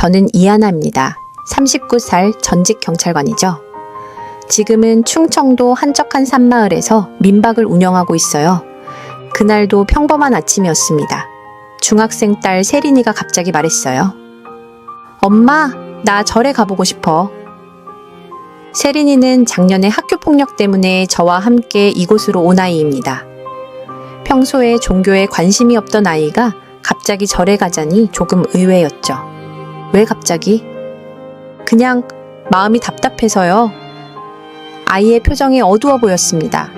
저는 이하나입니다. 39살 전직 경찰관이죠. 지금은 충청도 한적한 산마을에서 민박을 운영하고 있어요. 그날도 평범한 아침이었습니다. 중학생 딸 세린이가 갑자기 말했어요. 엄마, 나 절에 가보고 싶어. 세린이는 작년에 학교 폭력 때문에 저와 함께 이곳으로 온 아이입니다. 평소에 종교에 관심이 없던 아이가 갑자기 절에 가자니 조금 의외였죠. 왜 갑자기? 그냥 마음이 답답해서요. 아이의 표정이 어두워 보였습니다.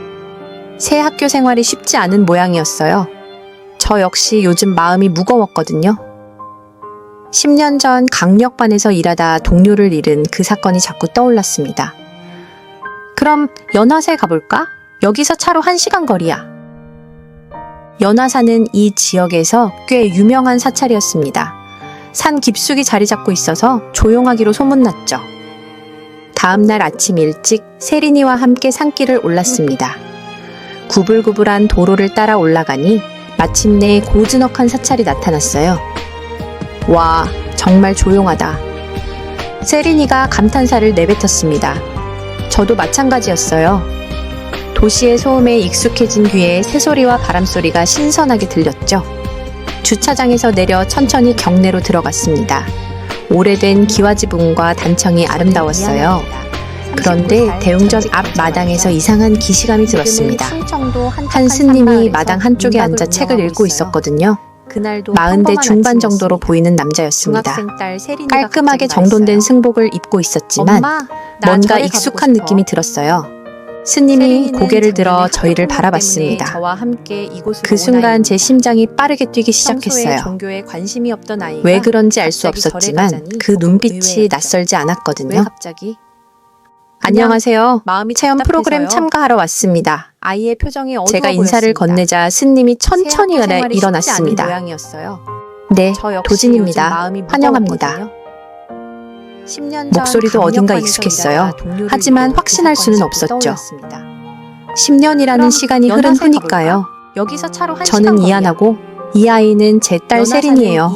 새 학교 생활이 쉽지 않은 모양이었어요. 저 역시 요즘 마음이 무거웠거든요. 10년 전 강력반에서 일하다 동료를 잃은 그 사건이 자꾸 떠올랐습니다. 그럼 연화사에 가볼까? 여기서 차로 1시간 거리야. 연화사는 이 지역에서 꽤 유명한 사찰이었습니다. 산 깊숙이 자리 잡고 있어서 조용하기로 소문났죠. 다음 날 아침 일찍 세린이와 함께 산길을 올랐습니다. 구불구불한 도로를 따라 올라가니 마침내 고즈넉한 사찰이 나타났어요. 와, 정말 조용하다. 세린이가 감탄사를 내뱉었습니다. 저도 마찬가지였어요. 도시의 소음에 익숙해진 귀에 새소리와 바람소리가 신선하게 들렸죠. 주차장에서 내려 천천히 경내로 들어갔습니다. 오래된 기와지붕과 단청이 아름다웠어요. 그런데 대웅전 앞 마당에서 이상한 기시감이 들었습니다. 한 스님이 마당 한쪽에 앉아 책을 읽고 있었거든요. 40대 중반 정도로 보이는 남자였습니다. 깔끔하게 정돈된 승복을 입고 있었지만 뭔가 익숙한 느낌이 들었어요. 스님이 고개를 들어 저희를 바라봤습니다. 그 순간 제 심장이 빠르게 뛰기 시작했어요. 왜 그런지 알 수 없었지만 그 눈빛이 낯설지 않았거든요. 안녕하세요. 체험 프로그램 참가하러 왔습니다. 제가 인사를 건네자 스님이 천천히 일어났습니다. 네, 도진입니다. 환영합니다. 목소리도 어딘가 익숙했어요. 하지만 확신할 수는 없었죠. 10년이라는 시간이 흐른 후니까요. 저는 이하나고 이 아이는 제 딸 세린이에요.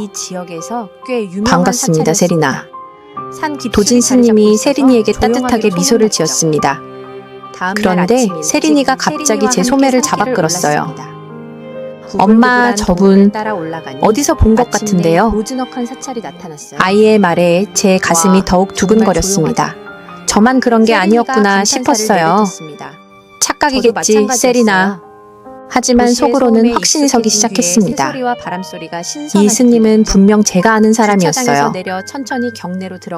반갑습니다, 세린아. 도진 스님이 세린이에게 따뜻하게 미소를 지었습니다. 그런데 세린이가 갑자기 제 소매를 잡아 끌었어요. 엄마, 저분 어디서 본 것 같은데요? 아이의 말에 제 가슴이 더욱 두근거렸습니다. 저만 그런 게 아니었구나 싶었어요. 착각이겠지, 세린아. 하지만 속으로는 확신이 서기 시작했습니다. 이 스님은 분명 제가 아는 사람이었어요.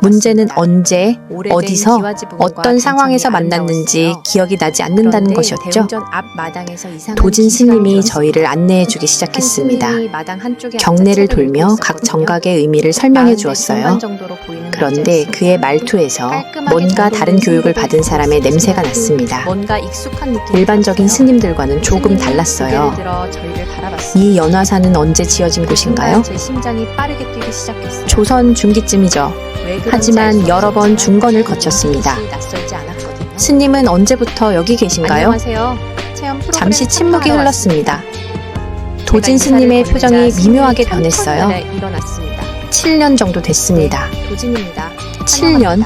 문제는 언제, 어디서, 어떤 상황에서 만났는지 기억이 나지 않는다는 것이었죠. 도진 스님이 저희를 안내해주기 시작했습니다. 경내를 돌며 각 정각의 의미를 설명해 주었어요. 그런데 그의 말투에서 뭔가 다른 교육을 받은 사람의 냄새가 났습니다. 일반적인 스님들과는 조금 달랐어요. 이 연화사는 언제 지어진 곳인가요? 조선 중기쯤이죠. 하지만 여러 번 중건을 거쳤습니다. 스님은 언제부터 여기 계신가요? 잠시 침묵이 흘렀습니다. 도진 스님의 표정이 미묘하게 변했어요. 7년 정도 됐습니다. 7년?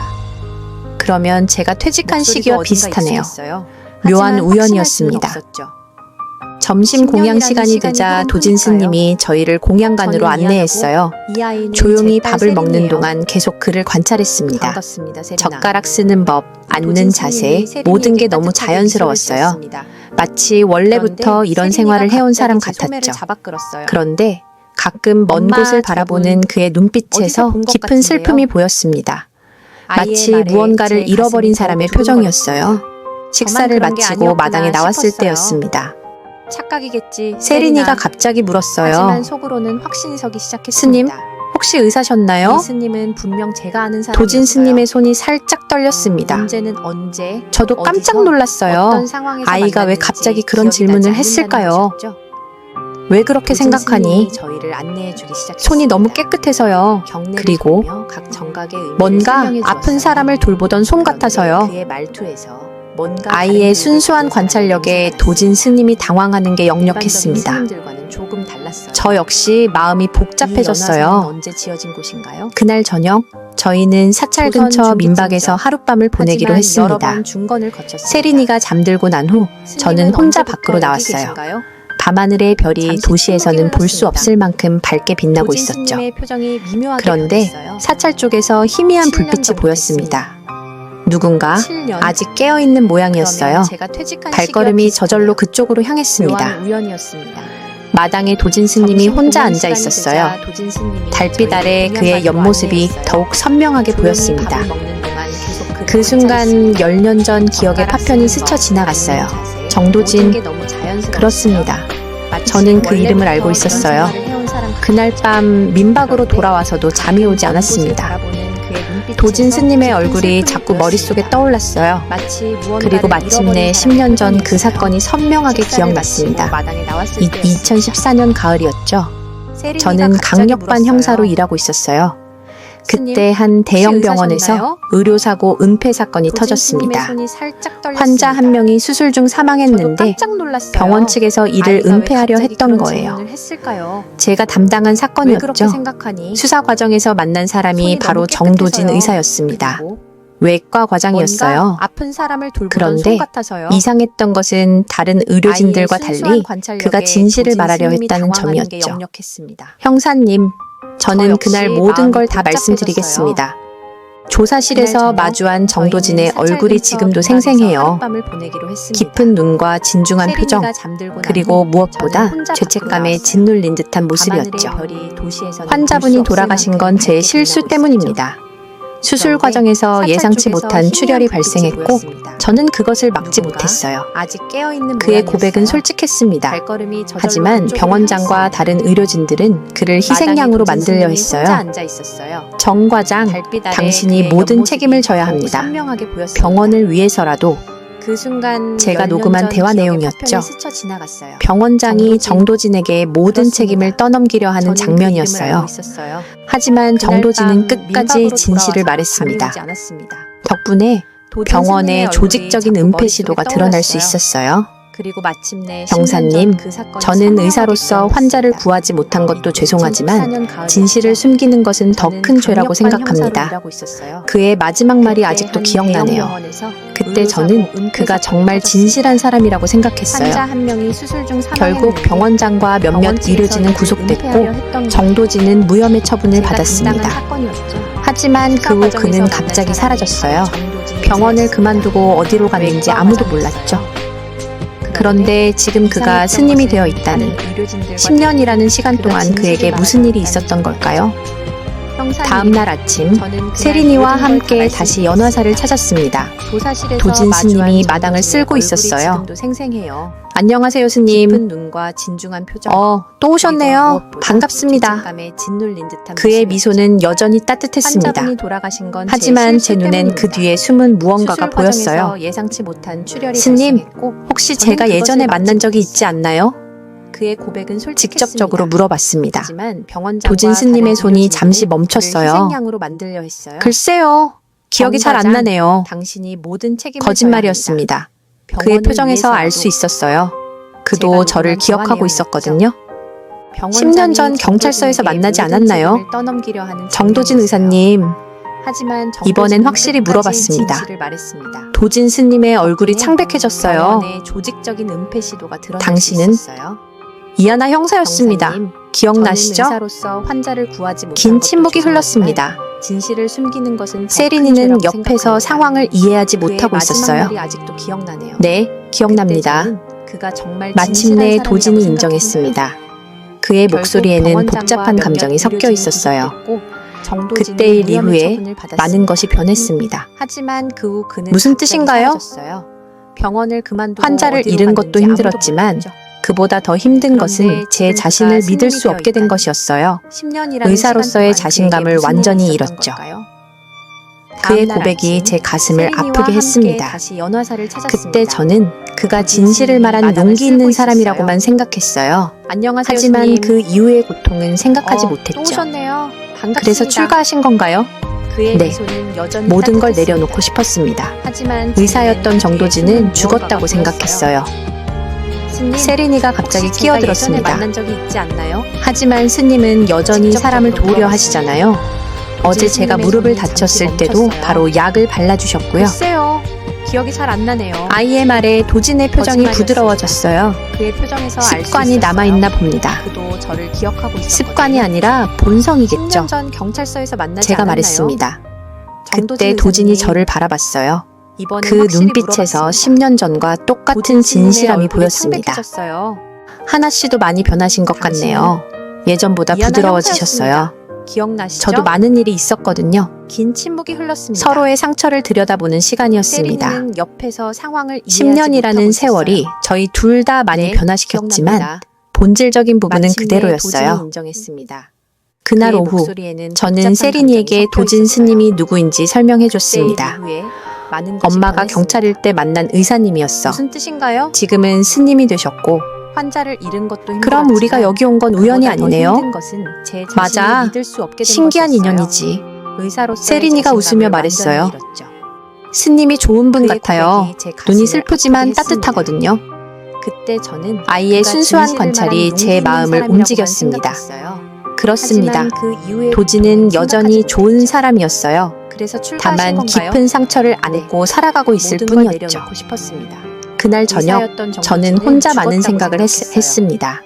그러면 제가 퇴직한 시기와 비슷하네요. 묘한 우연이었습니다. 점심 공양 시간이 되자 도진 스님이 저희를 공양관으로 안내했어요. 조용히 밥을 먹는 동안 계속 그를 관찰했습니다. 젓가락 쓰는 법, 앉는 자세, 모든 게 너무 자연스러웠어요. 마치 원래부터 이런 생활을 해온 사람 같았죠. 그런데 가끔 먼 곳을 바라보는 그의 눈빛에서 깊은 슬픔이 보였습니다. 마치 무언가를 잃어버린 사람의 표정이었어요. 식사를 마치고 마당에 나왔을 때였습니다. 세린이가 갑자기 물었어요. 스님, 혹시 의사셨나요? 도진 스님의 손이 살짝 떨렸습니다. 저도 깜짝 놀랐어요. 아이가 왜 갑자기 그런 질문을 했을까요? 왜 그렇게 생각하니? 손이 너무 깨끗해서요. 그리고 뭔가 아픈 사람을 돌보던 손 같아서요. 아이의 순수한 관찰력에 도진 스님이 당황하는 게 역력했습니다. 것과는 조금 달랐어요. 저 역시 마음이 복잡해졌어요. 언제 지어진 곳인가요? 그날 저녁 저희는 사찰 근처 민박에서 하룻밤을 보내기로 했습니다. 세린이가 잠들고 난 후 저는 혼자 밖으로 나왔어요. 밤하늘의 별이 도시에서는 볼 수 없을 만큼 밝게 빛나고 있었죠. 그런데 사찰 쪽에서 희미한 불빛이 보였습니다. 누군가 아직 깨어있는 모양이었어요. 발걸음이 저절로 그쪽으로 향했습니다. 마당에 도진 스님이 혼자 앉아 있었어요. 달빛 아래 그의 옆모습이 더욱 선명하게 보였습니다. 그 순간 10년 전 기억의 파편이 스쳐 지나갔어요. 정도진, 그렇습니다. 저는 그 이름을 알고 있었어요. 그날 밤 민박으로 돌아와서도 잠이 오지 않았습니다. 도진 스님의 얼굴이 자꾸 머릿속에 떠올랐어요. 그리고 마침내 10년 전 그 사건이 선명하게 기억났습니다. 2014년 가을이었죠. 저는 강력반 형사로 일하고 있었어요. 그때 한 대형 병원에서 의료사고 은폐 사건이 터졌습니다. 환자 한 명이 수술 중 사망했는데 병원 측에서 이를 은폐하려 했던 거예요. 제가 담당한 사건이었죠. 수사 과정에서 만난 사람이 바로 정도진 의사였습니다. 외과 과장이었어요. 그런데 이상했던 것은 다른 의료진들과 달리 그가 진실을 말하려 했다는 점이었죠. 형사님, 저는 그날 모든 걸 다 말씀드리겠습니다. 조사실에서 마주한 정도진의 얼굴이 지금도 생생해요. 깊은 눈과 진중한 표정, 그리고 무엇보다 죄책감에 짓눌린 듯한 모습이었죠. 환자분이 돌아가신 건 제 실수 때문입니다. 수술 과정에서 예상치 못한 출혈이 발생했고 저는 그것을 막지 못했어요. 그의 고백은 솔직했습니다. 하지만 병원장과 다른 의료진들은 그를 희생양으로 만들려 했어요. 정 과장, 당신이 모든 책임을 져야 합니다. 병원을 위해서라도. 제가 녹음한 대화 내용이었죠. 병원장이 정도진에게 모든 책임을 떠넘기려 하는 장면이었어요. 하지만 정도진은 끝까지 진실을 말했습니다. 덕분에 병원의 조직적인 은폐 시도가 드러날 수 있었어요. 형사님, 저는 의사로서 환자를 구하지 못한 것도 죄송하지만 진실을 숨기는 것은 더 큰 죄라고 생각합니다. 그의 마지막 말이 아직도 기억나네요. 그때 저는 그가 정말 진실한 사람이라고 생각했어요. 결국 병원장과 몇몇 의료진은 구속됐고 정도진은 무혐의 처분을 받았습니다. 하지만 그 후 그는 갑자기 사라졌어요. 병원을 그만두고 어디로 갔는지 아무도 몰랐죠. 그런데 지금 그가 스님이 되어 있다니 10년이라는 시간 동안 그에게 무슨 일이 있었던 걸까요? 다음 날 아침 세린이와 함께 다시 연화사를 찾았습니다. 도진 스님이 마당을 쓸고 있었어요. 안녕하세요 스님. 또 오셨네요. 반갑습니다. 그의 미소는 여전히 따뜻했습니다. 하지만 제 눈엔 그 뒤에 숨은 무언가가 보였어요. 스님, 혹시 제가 예전에 만난 적이 있지 않나요? 직접적으로 물어봤습니다. 도진 스님의 손이 잠시 멈췄어요. 글쎄요, 기억이 잘 안 나네요. 거짓말이었습니다. 그의 표정에서 알 수 있었어요. 그도 저를 기억하고 있었거든요. 10년 전 경찰서에서 만나지 않았나요? 정도진 의사님, 이번엔 확실히 물어봤습니다. 도진 스님의 얼굴이 창백해졌어요. 당신은 이하나 형사였습니다. 기억나시죠? 긴 침묵이 흘렀습니다. 세린이는 옆에서 상황을 이해하지 못하고 있었어요. 네, 기억납니다. 마침내 도진이 인정했습니다. 그의 목소리에는 복잡한 감정이 섞여 있었어요. 그때 일 이후에 많은 것이 변했습니다. 무슨 뜻인가요? 환자를 잃은 것도 힘들었지만 그보다 더 힘든 것은 제 자신을 믿을 수 없게 된 것이었어요. 의사로서의 자신감을 완전히 잃었죠. 그의 고백이 제 가슴을 아프게 했습니다. 그때 저는 그가 진실을 말한 용기 있는 사람이라고만 생각했어요. 하지만 그 이후의 고통은 생각하지 못했죠. 그래서 출가하신 건가요? 네, 모든 걸 내려놓고 싶었습니다. 의사였던 정도진은 죽었다고 생각했어요. 세린이가 갑자기 혹시 제가 끼어들었습니다. 예전에 만난 적이 있지 않나요? 하지만 스님은 여전히 직접 사람을 저도 도우려 물어봤습니다. 하시잖아요. 어제 제가 스님의 무릎을 손이 다쳤을 잠시 때도 멈췄어요. 바로 약을 발라주셨고요. 글쎄요. 기억이 잘 안 나네요. 아이의 말에 도진의 표정이 거짓말이었습니다. 부드러워졌어요. 그의 표정에서 알 수 습관이 있었어요. 남아있나 봅니다. 그도 저를 기억하고 있었거든요. 습관이 아니라 본성이겠죠. 10년 전 경찰서에서 만나지 제가 않았나요? 말했습니다. 정도진 그때 도진이 의사님, 저를 바라봤어요. 이번엔 그 확실히 눈빛에서 물어봤습니다. 10년 전과 똑같은 도진 스님의 진실함이 얼굴이 보였습니다. 창백해졌어요. 하나 씨도 많이 변하신 것 같네요. 예전보다 미안한 부드러워지셨어요. 기억나시죠? 저도 많은 일이 있었거든요. 긴 침묵이 흘렀습니다. 서로의 상처를 들여다보는 시간이었습니다. 세린이는 옆에서 상황을 10년이라는 세월이 저희 둘 다 많이 변화시켰지만 기억납니다. 본질적인 부분은 마침내 그대로였어요. 도진이 인정했습니다. 그날 그의 오후 목소리에는 저는 복잡한 세린이에게 감정이 섞여 도진 있었어요. 스님이 누구인지 설명해 그때 줬습니다. 이후에 많은 것이 엄마가 변했습니다. 경찰일 때 만난 의사님이었어. 무슨 뜻인가요? 지금은 스님이 되셨고 환자를 잃은 것도 힘들었지만 그럼 우리가 여기 온 건 우연이 그보다 더 아니네요. 힘든 것은 제 자신을 맞아. 믿을 수 없게 된 신기한 것이었어요. 인연이지. 의사로서의 세린이가 자신감을 웃으며 완전히 말했어요. 잃었죠. 스님이 좋은 분 그의 같아요. 고백이 제 가슴을 눈이 슬프지만 아프게 했습니다. 따뜻하거든요. 그때 저는 아이의 그가 순수한 진실을 관찰이 말하는 제 용기 있는 마음을 사람이라고만 움직였습니다. 생각했어요. 그렇습니다. 하지만 그 이후에 도진은 여전히 생각하지 좋은 못했죠. 사람이었어요. 그래서 출가하신 다만 건가요? 깊은 상처를 안고 살아가고 있을 모든 걸 뿐이었죠. 내려놓고 싶었습니다. 그날 저녁 의사였던 저는 정도진은 혼자 많은 죽었다고 생각을 생각했어요. 했습니다.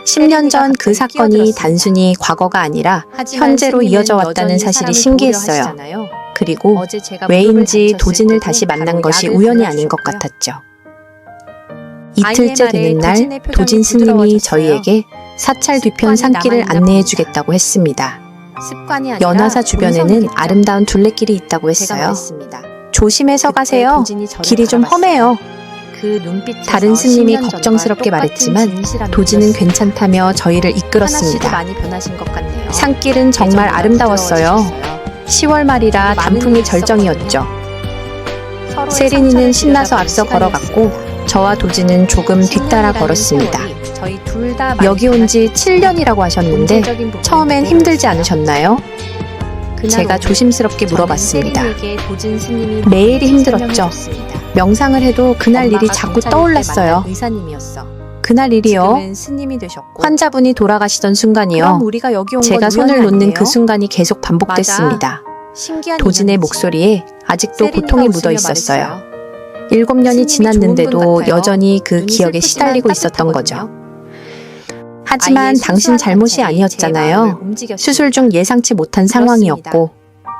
10년 전 그 갑자기 사건이 끼어들었습니다. 단순히 과거가 아니라 하지만 현재로 스님은 이어져 왔다는 여전히 사실이 사람을 신기했어요. 도우려 하시잖아요. 그리고 어제 제가 왜인지 무릎을 다쳤을 도진을 때도 다시 만난 바로 것이 약을 우연이 아닌 것 발라주셨고요. 같았죠. 이틀째 아이의 말에 되는 날 도진의 표정이 도진 스님이 부드러워졌어요. 저희에게 사찰 뒤편 습관이 산길을 남아있나 안내해 봅니다. 주겠다고 했습니다. 습관이 아니라 연화사 주변에는 본성이겠죠. 아름다운 둘레길이 있다고 제가 했어요. 말했습니다. 조심해서 그때 가세요. 도진이 저를 길이 좀 바라봤어요. 험해요. 그 눈빛에서 다른 스님이 10년 전과 걱정스럽게 똑같은 말했지만 진실함이 도진은 보였습니다. 괜찮다며 저희를 하나 씨도 이끌었습니다. 많이 변하신 것 같네요. 산길은 정말 예전보다 아름다웠어요. 부드러워지셨어요. 10월 말이라 많은 단풍이 일이 절정이었죠. 서로의 세린이는 상처를 신나서 들여다보는 앞서 걸어갔고 시간이었습니다. 저와 도진은 조금 뒤따라 10년이라는 걸었습니다. 세월이 저희 둘 다 여기 온 지 7년이라고 하셨는데 본질적인 부분은 처음엔 그대로였어요. 힘들지 않으셨나요? 그날 제가 오후 조심스럽게 저는 물어봤습니다. 세린이에게 도진 스님이 매일이 누군지 힘들었죠. 설명해줬습니다. 명상을 해도 그날 일이 엄마가 자꾸 경찰일 때 떠올랐어요. 만난 의사님이었어. 그날 일이요. 지금은 스님이 되셨고. 환자분이 돌아가시던 그럼 순간이요. 우리가 여기 온 제가 건 손을 우연이 놓는 아니네요? 그 순간이 계속 반복됐습니다. 신기한 도진의 인연이지. 목소리에 아직도 세린이가 고통이 웃으며 묻어 있었어요. 말했어요. 7년이 스님이 지났는데도 좋은 분 같아요. 여전히 그 눈이 기억에 슬프지만 시달리고 있었던 거죠. 따뜻하거든요. 하지만 아이의 당신 순수한 잘못이 관찰이 제 마음을 아니었잖아요. 움직였습니다. 수술 중 예상치 못한 상황이었고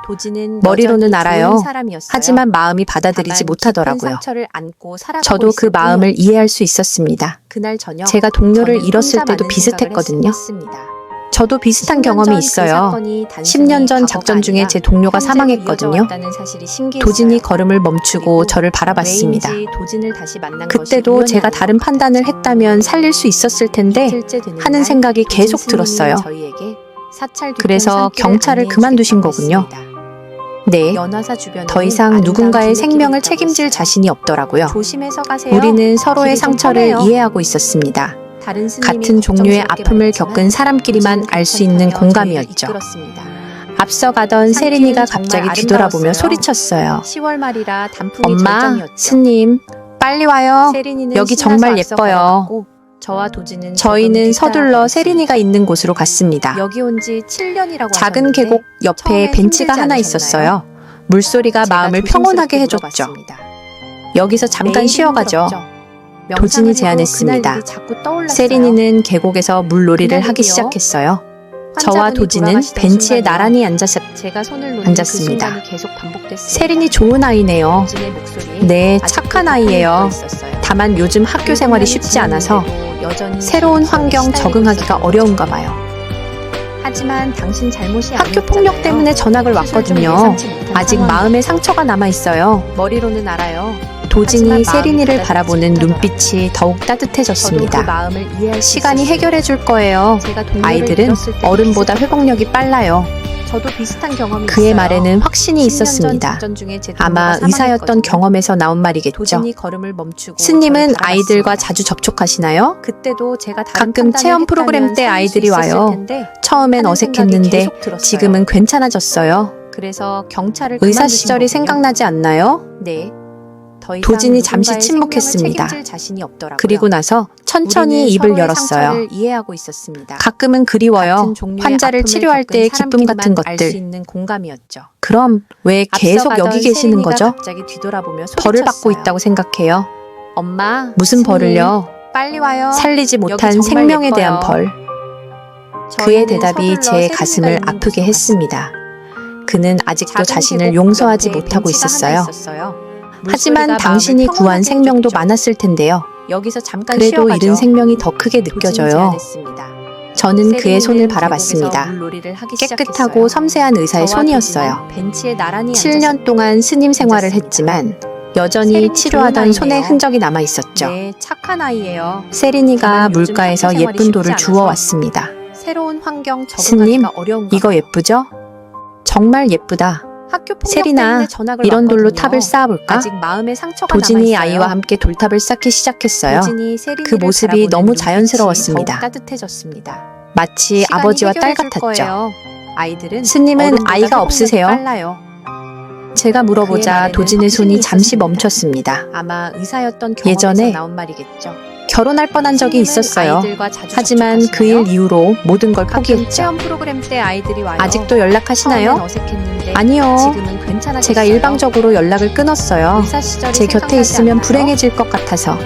도진은 머리로는 여전히 알아요. 좋은 사람이었어요. 하지만 마음이 받아들이지 다만 깊은 못하더라고요. 상처를 안고 살아가고 저도 그 있을 마음을 뿐이었죠. 이해할 수 있었습니다. 그날 저녁 제가 동료를 저는 잃었을 혼자 때도 많은 비슷했거든요. 생각을 했습니다. 저도 비슷한 10년 경험이 전그 있어요. 사건이 단순히 10년 전 과거가 작전 중에 아니라 제 동료가 현재로 사망했거든요. 이어져 왔다는 사실이 신기했어요. 도진이 걸음을 멈추고 그리고 저를 바라봤습니다. 왜인지 도진을 다시 만난 그때도 것이 제가 우연이 다른 아닌 것 판단을 같았죠. 했다면 살릴 수 있었을 텐데 이틀째 되는 하는 날 생각이 도진 계속 스님이 들었어요. 저희에게 사찰 뒤편 그래서 산길을 경찰을 안내해 그만두신 주겠다고 거군요. 했습니다. 네, 연화사 주변에는 더 이상 아름다운 누군가의 둘레길이 생명을 있다고 책임질 했어요. 자신이 없더라고요. 조심해서 가세요. 우리는 서로의 길이 좀 상처를 험해요. 이해하고 있었습니다. 다른 스님이 같은 종류의 걱정스럽게 아픔을 말했지만 겪은 사람끼리만 도진은 알 수 있는 괜찮다며 공감이었죠. 저희를 이끌었습니다. 앞서가던 산길은 세린이가 정말 갑자기 뒤돌아보며 아름다웠어요. 소리쳤어요. 10월 말이라 단풍이 엄마, 절정이었죠. 스님, 빨리 와요. 세린이는 여기 신나서 정말 앞서 예뻐요. 걸어갔고 저와 도진은 저희는 조금 서둘러 뒤따라 세린이가 있는 곳으로 갔습니다. 여기 온 지 7년이라고 작은 계곡 옆에 처음엔 벤치가 힘들지 하나 않으셨나요? 있었어요. 물소리가 마음을 평온하게 해줬죠. 여기서 잠깐 쉬어가죠. 도진이 제안했습니다. 세린이는 계곡에서 물놀이를 하기 시작했어요. 저와 도진은 벤치에 나란히 제가 손을 놓는 앉았습니다. 그 순간이 계속 반복됐습니다. 세린이 좋은 아이네요. 도진의 목소리에 네, 아직도 착한 고통이 아이예요. 묻어있었어요. 다만 요즘 학교 생활이 쉽지 않아서 여전히 새로운 기억에 환경 시달리고 적응하기가 있었던 어려운가 거죠. 봐요. 하지만 당신 잘못이 학교 폭력 때문에 전학을 왔거든요. 아직 마음에 상처가 남아 있어요. 머리로는 알아요. 도진이 하지만 세린이를 마음이 바라보는 따뜻하더라고요. 눈빛이 더욱 저도 그 따뜻해졌습니다. 마음을 이해할 수 시간이 있었어요. 해결해 줄 거예요. 제가 동료를 아이들은 잃었을 때도 어른보다 비슷했고, 회복력이 빨라요. 저도 비슷한 경험이 그의 있어요. 말에는 확신이 10년 전 있었습니다. 작전 중에 제 동료가 아마 의사였던 사망했거든요. 경험에서 나온 말이겠죠. 도진이 걸음을 멈추고 스님은 저를 아이들과 바라봤습니다. 자주 접촉하시나요? 그때도 제가 다른 가끔 판단을 체험 프로그램 때 했다면 아이들이 살릴 수 있었을 와요. 텐데 처음엔 하는 생각이 어색했는데 계속 들었어요. 지금은 괜찮아졌어요. 그래서 경찰을 의사 그만두신 시절이 거군요. 생각나지 않나요? 네. 더 이상 도진이 잠시 누군가의 침묵했습니다. 생명을 책임질 자신이 없더라고요. 그리고 나서 천천히 우리는 입을 서로의 열었어요. 상처를 이해하고 있었습니다. 가끔은 그리워요. 같은 종류의 환자를 아픔을 치료할 겪은 때의 기쁨 같은 사람끼리만 알 수 것들. 있는 공감이었죠. 그럼 왜 계속 앞서가던 여기 계시는 세린이가 거죠? 갑자기 뒤돌아보며 벌을 받고 소리쳤어요. 있다고 생각해요. 엄마, 무슨 스님, 벌을요? 빨리 와요. 살리지 못한 정말 생명에 예뻐요. 대한 벌. 그의 대답이 제 가슴을 아프게 했습니다. 그는 아직도 자신을 용서하지 못하고 있었어요. 하지만 당신이 구한 생명도 많았을 텐데요. 여기서 잠깐 그래도 쉬어가죠. 잃은 생명이 더 크게 도진이 느껴져요. 제안했습니다. 저는 그의 손을 세린이는 바라봤습니다. 계곡에서 물놀이를 하기 깨끗하고 시작했어요. 섬세한 의사의 저와 손이었어요. 도진은 벤치에 나란히 7년 동안 스님 생활을 앉았습니다. 했지만 여전히 세린이 치료하던 좋은 손의 아이네요. 흔적이 남아 있었죠. 네, 착한 아이예요. 세린이가 다만 요즘 물가에서 학교 생활이 예쁜 돌을 쉽지 주워 않아서 왔습니다. 새로운 환경 스님, 적응하기가 어려운가 이거 예쁘죠? 정말 예쁘다. 학교 폭력 세린아, 때문에 전학을 이런 돌로 왔거든요. 탑을 쌓아볼까? 아직 마음에 상처가 도진이 남아있어요. 아이와 함께 돌탑을 쌓기 시작했어요. 도진이 세린이를 그 모습이 바라보는 너무 눈빛이 자연스러웠습니다. 더욱 따뜻해졌습니다. 마치 시간이 아버지와 딸 해결해줄 같았죠. 거예요. 아이들은 스님은 어른보다 아이가 회복력이 없으세요? 빨라요. 제가 그의 물어보자 말에는 도진의 손이 확신이 잠시 있었습니다. 멈췄습니다. 아마 의사였던 경험에서 예전에 나온 말이겠죠. 결혼할 뻔한 적이 스님은 있었어요. 아이들과 자주 하지만 그 접촉하시나요? 일 이후로 모든 걸 가끔 포기했죠. 체험 프로그램 때 아이들이 와요. 아직도 처음엔 연락하시나요? 어색했는데 아니요. 지금은 괜찮아졌어요. 제가 일방적으로 연락을 끊었어요. 의사 시절이 제 곁에 생각나지 있으면 않나요? 불행해질 것 같아서.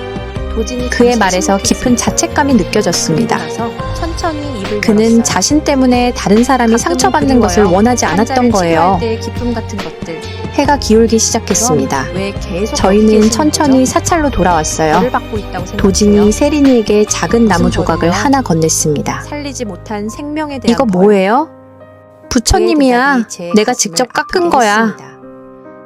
도진이 그의 잠시 말에서 깊은 침묵했습니다. 자책감이 느껴졌습니다. 그리고 나서 천천히 입을 그는 열었어요. 자신 때문에 다른 사람이 가끔은 상처받는 것을 그리워요. 원하지 않았던 환자를 거예요. 치료할 때의 기쁨 같은 것들. 해가 기울기 시작했습니다. 그럼 왜 계속 여기 저희는 계시는 천천히 거죠? 사찰로 돌아왔어요. 벌을 받고 있다고 생각해요. 도진이 세린이에게 작은 나무 무슨 조각을 벌이요? 하나 건넸습니다. 살리지 못한 생명에 대한 이거 벌. 뭐예요? 그의 부처님이야. 대답이 제 내가 가슴을 직접 깎은 아프게 거야. 했습니다.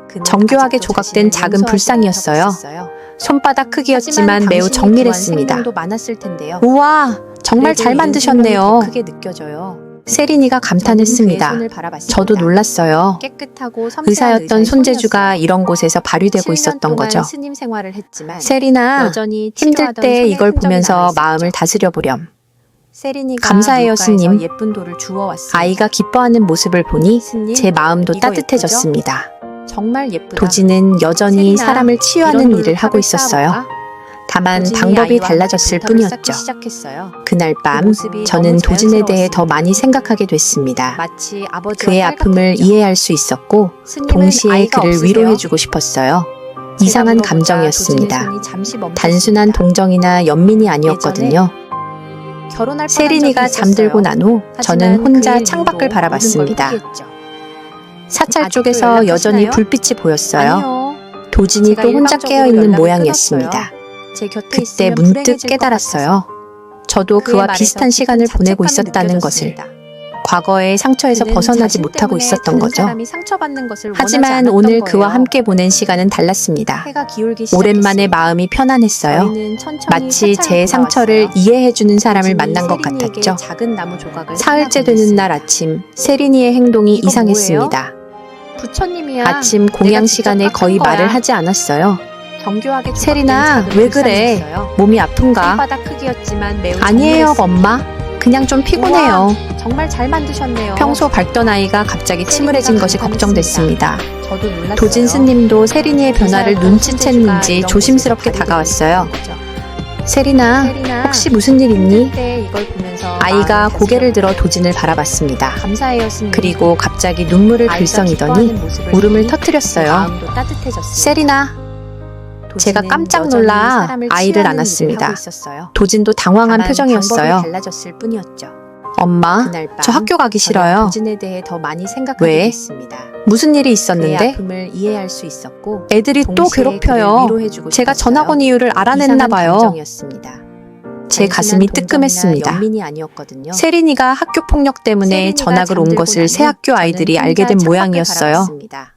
그는 정교하게 아직도 조각된 자신을 작은 용서하지 불상이었어요. 못하고 있었어요. 손바닥 크기였지만 하지만 매우 당신이 정밀했습니다. 구한 생명도 많았을 텐데요. 우와, 정말 그래도 잘 잃은 만드셨네요. 생명이 더 크게 느껴져요. 세린이가 감탄했습니다. 저는 그의 손을 바라봤습니다. 저도 놀랐어요. 깨끗하고 섬세한 의사였던 의사의 손재주가 손이었어요. 이런 곳에서 발휘되고 7년 있었던 동안 거죠. 스님 생활을 했지만 세린아, 여전히 힘들 치료하던 때 손의 이걸 흔적이 보면서 남아있었죠. 마음을 다스려 보렴. 세린이가 감사해요, 물가에서 스님. 예쁜 돌을 주워왔습니다. 아이가 기뻐하는 모습을 보니 스님, 제 마음도 이거 따뜻해졌습니다. 정말 예쁘다. 도진은 여전히 세린아, 사람을 이런 치유하는 돌로 일을 하고 탑을 있었어요. 쌓아볼까? 다만 도진이 방법이 아이와 달라졌을 함께 돌탑을 쌓기 뿐이었죠. 시작했어요. 그날 밤 그 모습이 저는 너무 도진에 대해 더 자연스러웠습니다. 많이 생각하게 됐습니다. 마치 아버지와 그의 딸 아픔을 같았죠. 이해할 수 있었고 스님은 동시에 아이가 그를 없으세요? 위로해주고 싶었어요. 제가 이상한 물어보자 감정이었습니다. 도진의 손이 잠시 멈췄습니다. 단순한 동정이나 연민이 아니었거든요. 결혼할 뻔한 세린이가 적이 잠들고 있었어요. 난 후 저는 하지만 혼자 그 창밖을 이후로 바라봤습니다. 모든 걸 포기했죠. 사찰 아직도 쪽에서 여전히 연락하시나요? 불빛이 보였어요. 아니요. 도진이 제가 또 혼자 일방적으로 깨어있는 연락을 모양이었습니다. 끊었어요. 제 곁에 그때 있으면 문득 불행해질 것 깨달았어요. 저도 그의 그와 말에서 비슷한 시간을 깊은 보내고 자책감이 있었다는 것을, 느껴졌습니다. 과거의 상처에서 그는 벗어나지 자신 못하고 때문에 있었던 다른 거죠. 사람이 상처받는 것을 원하지 하지만 않았던 오늘 거예요. 그와 함께 보낸 시간은 달랐습니다. 해가 기울기 오랜만에 시작했습니다. 마음이 편안했어요. 저희는 천천히 마치 제 사찰로 상처를 돌아왔어요. 이해해주는 사람을 도진이 만난 것 세린이에게 같았죠. 작은 나무 조각을 사흘째 하나 되는 건넸습니다. 날 아침, 세린이의 행동이 이거 이상했습니다. 부처님이야. 아침 공양 내가 직접 시간에 깎은 거의 거야. 말을 하지 않았어요. 정교하게 세린아, 조각된 작은 왜 그래? 불상이었어요. 몸이 아픈가? 손바닥 크기였지만 매우 아니에요, 정밀했습니다. 엄마. 그냥 좀 피곤해요. 정말 잘 만드셨네요. 평소 밝던 아이가 갑자기 침울해진 것이 걱정됐습니다. 저도 놀랐어요. 도진 스님도 세린이의 변화를 의사였던 눈치챘는지 손재주가 이런 조심스럽게 곳에서 다가왔어요. 발휘되고 있었던 거죠. 세린아, 세린아, 혹시 무슨 일 있니? 그때 이걸 보면서 아이가 마음이 고개를 들어 다스렸어요. 도진을 바라봤습니다. 감사해요, 스님. 그리고 갑자기 눈물을 아이가 글썽이더니 기뻐하는 모습을 울음을 보니 터뜨렸어요. 마음도 따뜻해졌습니다. 세린아, 제가 도진은 깜짝 여전히 놀라 사람을 아이를 치유하는 안았습니다. 일을 하고 있었어요. 도진도 당황한 다만 표정이었어요. 방법이 달라졌을 뿐이었죠. 엄마, 그날 밤 저 학교 가기 저는 싫어요. 도진에 대해 더 많이 생각하게 왜? 됐습니다. 무슨 일이 그의 있었는데? 아픔을 이해할 수 있었고 애들이 또 동시에 괴롭혀요. 그를 위로해주고 제가 싶었어요. 전학 온 이유를 알아냈나 이상한 봐요. 감정이었습니다. 제 가슴이 단순한 뜨끔했습니다. 동정이나 연민이 아니었거든요. 세린이가 학교 폭력 때문에 세린이가 전학을 온 잠들고 것을 난 새 후 학교 아이들이 저는 알게 된 혼자 모양이었어요. 창밖을 바라봤습니다.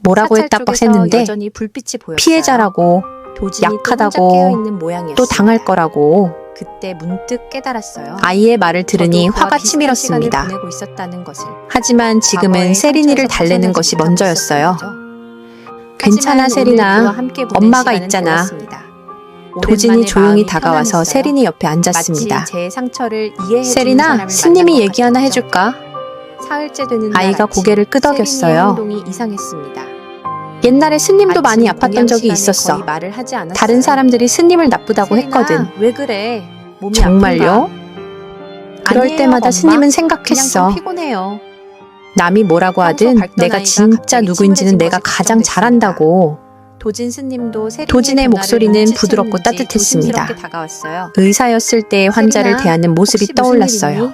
뭐라고 사찰 했다고 쪽에서 했는데 여전히 불빛이 보였어요. 피해자라고 도진이 또 약하다고 혼자 깨어있는 모양이었습니다. 또 당할 거라고 그때 문득 깨달았어요. 아이의 말을 들으니 저도 그와 화가 비슷한 시간을 치밀었습니다. 보내고 있었다는 것을. 하지만 지금은 과거의 세린이를 상처에서 달래는 벗어나지 것이 못하고 먼저였어요. 있었던 거죠. 괜찮아, 하지만 세린아. 오늘 그와 함께 보낸 엄마가 시간은 있잖아. 달랐습니다. 도진이 오랜만에 조용히 마음이 다가와서 편안했어요. 세린이 옆에 앉았습니다. 마치 제 상처를 이해해 주는 세린아, 사람을 스님이 만난 것 얘기 하나 같았죠. 해줄까? 사흘째 되는 날 아이가 아침, 고개를 끄덕였어요. 세린이의 행동이 이상했습니다. 옛날에 스님도 많이 아침 아팠던 공양 적이 시간에 있었어. 거의 말을 하지 않았어요. 다른 사람들이 스님을 나쁘다고 세린아, 했거든. 왜 그래? 몸이 정말요? 아픈가? 그럴 아니에요, 때마다 엄마. 스님은 그냥 생각했어. 좀 피곤해요. 남이 뭐라고 평소 하든 밝던 내가 아이가 진짜 갑자기 누구인지는 침울해진 내가 것이 가장 걱정됐습니다. 잘한다고. 도진 스님도 세린이의 도진의 변화를 목소리는 눈치챘는지 부드럽고 따뜻했습니다. 조심스럽게 다가왔어요. 의사였을 때의 환자를 세린아, 대하는 모습이 혹시 무슨 일 떠올랐어요. 있니?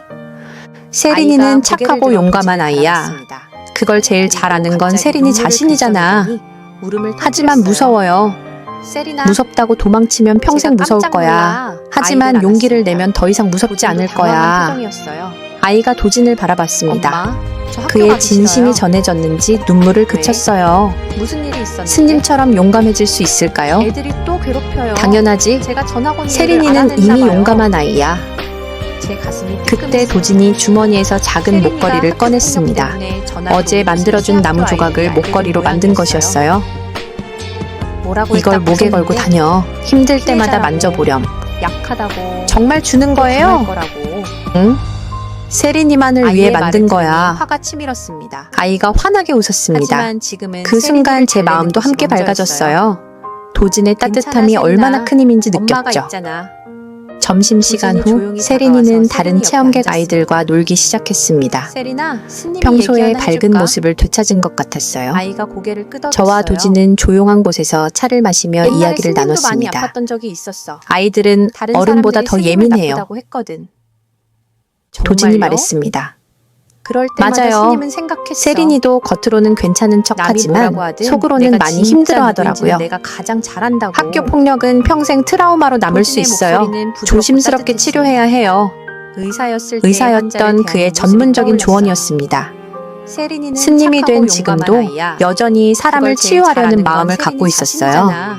세린이는 아이가 착하고 고개를 들어 용감한 도진을 아이야. 바라봤습니다. 그걸 제일 잘 아는 건 갑자기 세린이 눈물을 자신이잖아. 글썽이더니 울음을 하지만 터뜨렸어요. 무서워요. 세린아, 무섭다고 도망치면 평생 제가 무서울 깜짝 거야. 놀라 하지만 아이를 용기를 안았습니다. 내면 더 이상 무섭지 도진도 않을 당황한 거야. 표정이었어요. 아이가 도진을 바라봤습니다. 엄마, 저 학교 그의 가기 진심이 싫어요. 전해졌는지 눈물을 그쳤어요. 무슨 일이 있었는데? 스님처럼 용감해질 수 있을까요? 애들이 또 괴롭혀요. 당연하지. 제가 전학 온 이유를 세린이는 알아냈나 이미 봐요. 용감한 아이야. 제 가슴이 그때 뜨끔했어요. 도진이 주머니에서 작은 세린이가 목걸이를 학교 꺼냈습니다. 폭력 때문에 전학을 어제 온 만들어준 학교 나무 조각을 아이들이 목걸이로 알게 된 만든 모양이었어요. 것이었어요. 뭐라고 이걸 했다 목에 걸고 무섭는데? 다녀. 힘들 때마다 피해자라고. 만져보렴. 약하다고 정말 주는 당할 거예요? 거라고. 응? 세린이만을 위해 아이의 만든 말을 들으니 거야. 화가 치밀었습니다. 아이가 환하게 웃었습니다. 하지만 지금은 그 순간 제 세린이를 달래는 마음도 것이 함께 먼저였어요. 밝아졌어요. 도진의 따뜻함이 괜찮아, 얼마나 세린아. 큰 힘인지 엄마가 느꼈죠. 있잖아. 점심시간 도진이 후 조용히 세린이는 다가와서 다른 세린이 체험객 옆에 아이들과 앉았습니다. 놀기 시작했습니다. 세린아, 스님이 평소의 얘기 하나 밝은 해줄까? 모습을 되찾은 것 같았어요. 아이가 고개를 끄덕였어요. 저와 도진은 조용한 곳에서 차를 마시며 옛날에 이야기를 스님도 나눴습니다. 많이 아팠던 적이 있었어. 아이들은 다른 어른보다 사람들이 더 스님을 예민해요. 나쁘다고 했거든. 도진이 정말요? 말했습니다. 그럴 때마다 맞아요. 스님은 생각했어. 세린이도 겉으로는 괜찮은 척 남이 하지만 뭐라고 하든 속으로는 내가 많이 진짜 힘들어 누구인지는 하더라고요. 내가 가장 잘한다고. 학교 폭력은 평생 트라우마로 남을 수 도진의 있어요. 목소리는 부드럽고 조심스럽게 따뜻했습니다. 치료해야 해요. 의사였을 때 의사였던 그의 전문적인 조언이었습니다. 세린이는 스님이 착하고 된 용감한 지금도 아이야. 여전히 사람을 그걸 제일 치유하려는 잘하는 건 마음을 세린이 갖고 있었어요. 자신이잖아.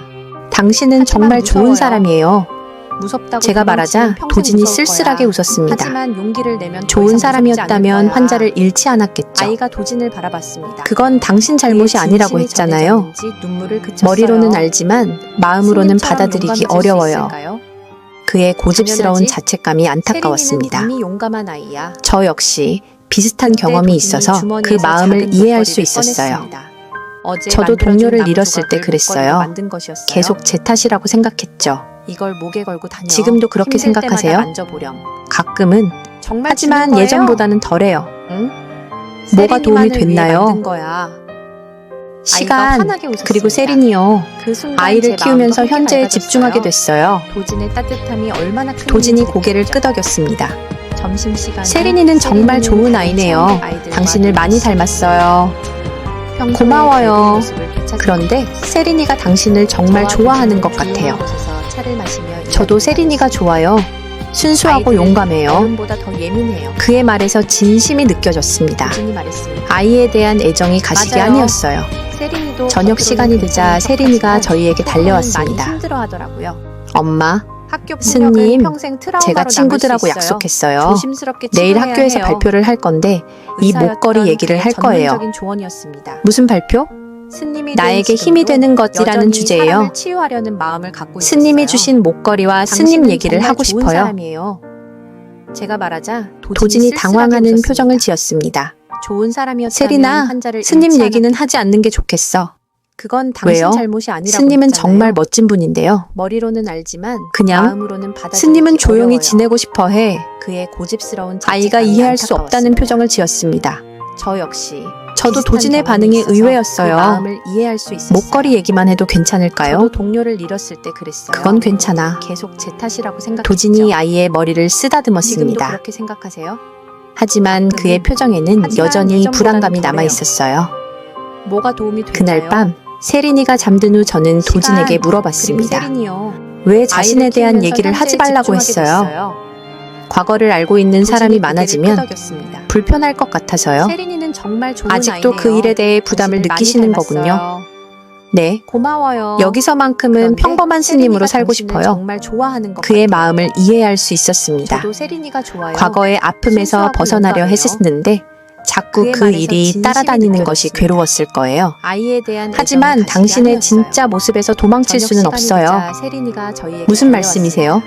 당신은 하지만 정말 좋은 무서워요. 사람이에요. 무섭다고 제가 말하자 도망치면 평생 도진이 무서울 쓸쓸하게 거야. 웃었습니다. 하지만 용기를 내면 더 좋은 이상 무섭지 사람이었다면 않을 거야. 환자를 잃지 않았겠죠. 아이가 도진을 바라봤습니다. 그건 당신 잘못이 그의 아니라고 진심이 했잖아요. 전해졌는지 눈물을 그쳤어요. 머리로는 알지만 마음으로는 스님처럼 받아들이기 용감해질 수 어려워요. 있을까요? 그의 고집스러운 당연하지. 자책감이 안타까웠습니다. 세린이는 이미 용감한 아이야. 저 역시 비슷한 그때 경험이 도진이 있어서 그 주머니에서 마음을 작은 이해할 수 목걸이를 있었어요. 꺼냈습니다. 어제 저도 만들어준 동료를 나무 잃었을 때 조각을 그랬어요. 목걸이로 만든 것이었어요. 계속 제 탓이라고 생각했죠. 이걸 목에 걸고 다녀. 지금도 그렇게 힘들 때마다 생각하세요? 만져보렴. 가끔은 정말 하지만 주는 거예요? 예전보다는 덜해요. 응? 뭐가 도움이 세린이만을 위해 됐나요? 만든 거야. 아이가 시간 환하게 웃었습니다. 그리고 세린이요. 그 순간 아이를 제 키우면서 마음도 함께 현재에 밝아졌어요. 집중하게 됐어요. 도진의 따뜻함이 얼마나 큰 도진이 일인지 고개를 느꼈죠. 끄덕였습니다. 점심시간 세린이는 정말 좋은 아이네요. 당신을 많이 닮았어요. 고마워요. 그런데 세린이가 당신을 정말 좋아하는 것 같아요. 저도 세린이가 좋아요. 순수하고 용감해요. 어른보다 더 예민해요. 그의 말에서 진심이 느껴졌습니다. 도진이 말했습니다. 아이에 대한 애정이 가식이 맞아요. 아니었어요. 세린이도 저녁 시간이 되자 세린이가 저희에게 달려왔습니다. 많이 힘들어하더라고요. 엄마, 학교 스님, 폭력은 평생 트라우마로 제가 남을 수 친구들하고 있어요. 약속했어요. 조심스럽게 내일 치료해야 학교에서 해요. 발표를 할 건데 이 의사였던 목걸이 얘기를 할 그의 거예요. 전문적인 조언이었습니다. 무슨 발표? 스님이 나에게 된 힘이 지금도 되는 것이라는 여전히 주제예요. 사람을 치유하려는 마음을 갖고 스님이 있었어요. 주신 목걸이와 스님 당신은 얘기를 정말 하고 좋은 싶어요. 사람이에요. 제가 말하자 도진이 쓸쓸하게 당황하는 웃었습니다. 표정을 지었습니다. 좋은 사람이었다면 세린아, 환자를 스님 잃지 얘기는 하지 않는 게 좋겠어. 그건 당신 왜요? 잘못이 아니라고 스님은 했잖아요. 정말 멋진 분인데요. 머리로는 알지만 그냥 마음으로는 받아들이기 스님은 조용히 어려워요. 지내고 싶어 해. 그의 고집스러운 아이가 자책감이 이해할 수 없다는 안타까웠습니다. 표정을 지었습니다. 저 역시 저도 비슷한 도진의 경험이 반응이 있어서 의외였어요. 그 마음을 이해할 수 있었어요. 목걸이 얘기만 해도 괜찮을까요? 저도 동료를 잃었을 때 그랬어요. 그건 괜찮아. 계속 제 탓이라고 생각했죠. 도진이 아이의 머리를 지금도 쓰다듬었습니다. 그렇게 생각하세요? 하지만 가끔은, 그의 표정에는 하지만 여전히 예전보다는 불안감이 덜해요. 남아 있었어요. 뭐가 도움이 될까요? 그날 밤 세린이가 잠든 후 저는 도진에게 그리고 물어봤습니다. 세린이요. 왜 자신에 아이를 대한 키우면서 얘기를 하지 현재에 말라고 집중하게 했어요? 됐어요. 과거를 알고 있는 도진이 사람이 고개를 많아지면 끄덕였습니다. 불편할 것 같아서요. 세린이는 정말 좋은 아직도 아이네요. 그 일에 대해 부담을 당신을 많이 느끼시는 닮았어요. 거군요. 네, 고마워요. 여기서만큼은 그런데 평범한 스님으로 세린이가 살고 당신을 싶어요. 정말 좋아하는 것 그의 같아요. 마음을 이해할 수 있었습니다. 저도 세린이가 좋아요. 과거의 아픔에서 순수하고 벗어나려 용감해요. 했었는데 자꾸 그의 그 말에서 일이 진심이 따라다니는 것이 느껴졌습니다. 괴로웠을 거예요. 아이에 대한 하지만 애정은 당신의 가식이 아니었어요. 진짜 모습에서 도망칠 저녁 수는 시간이 없어요. 되자 세린이가 저희에게 무슨 달려왔습니다. 말씀이세요?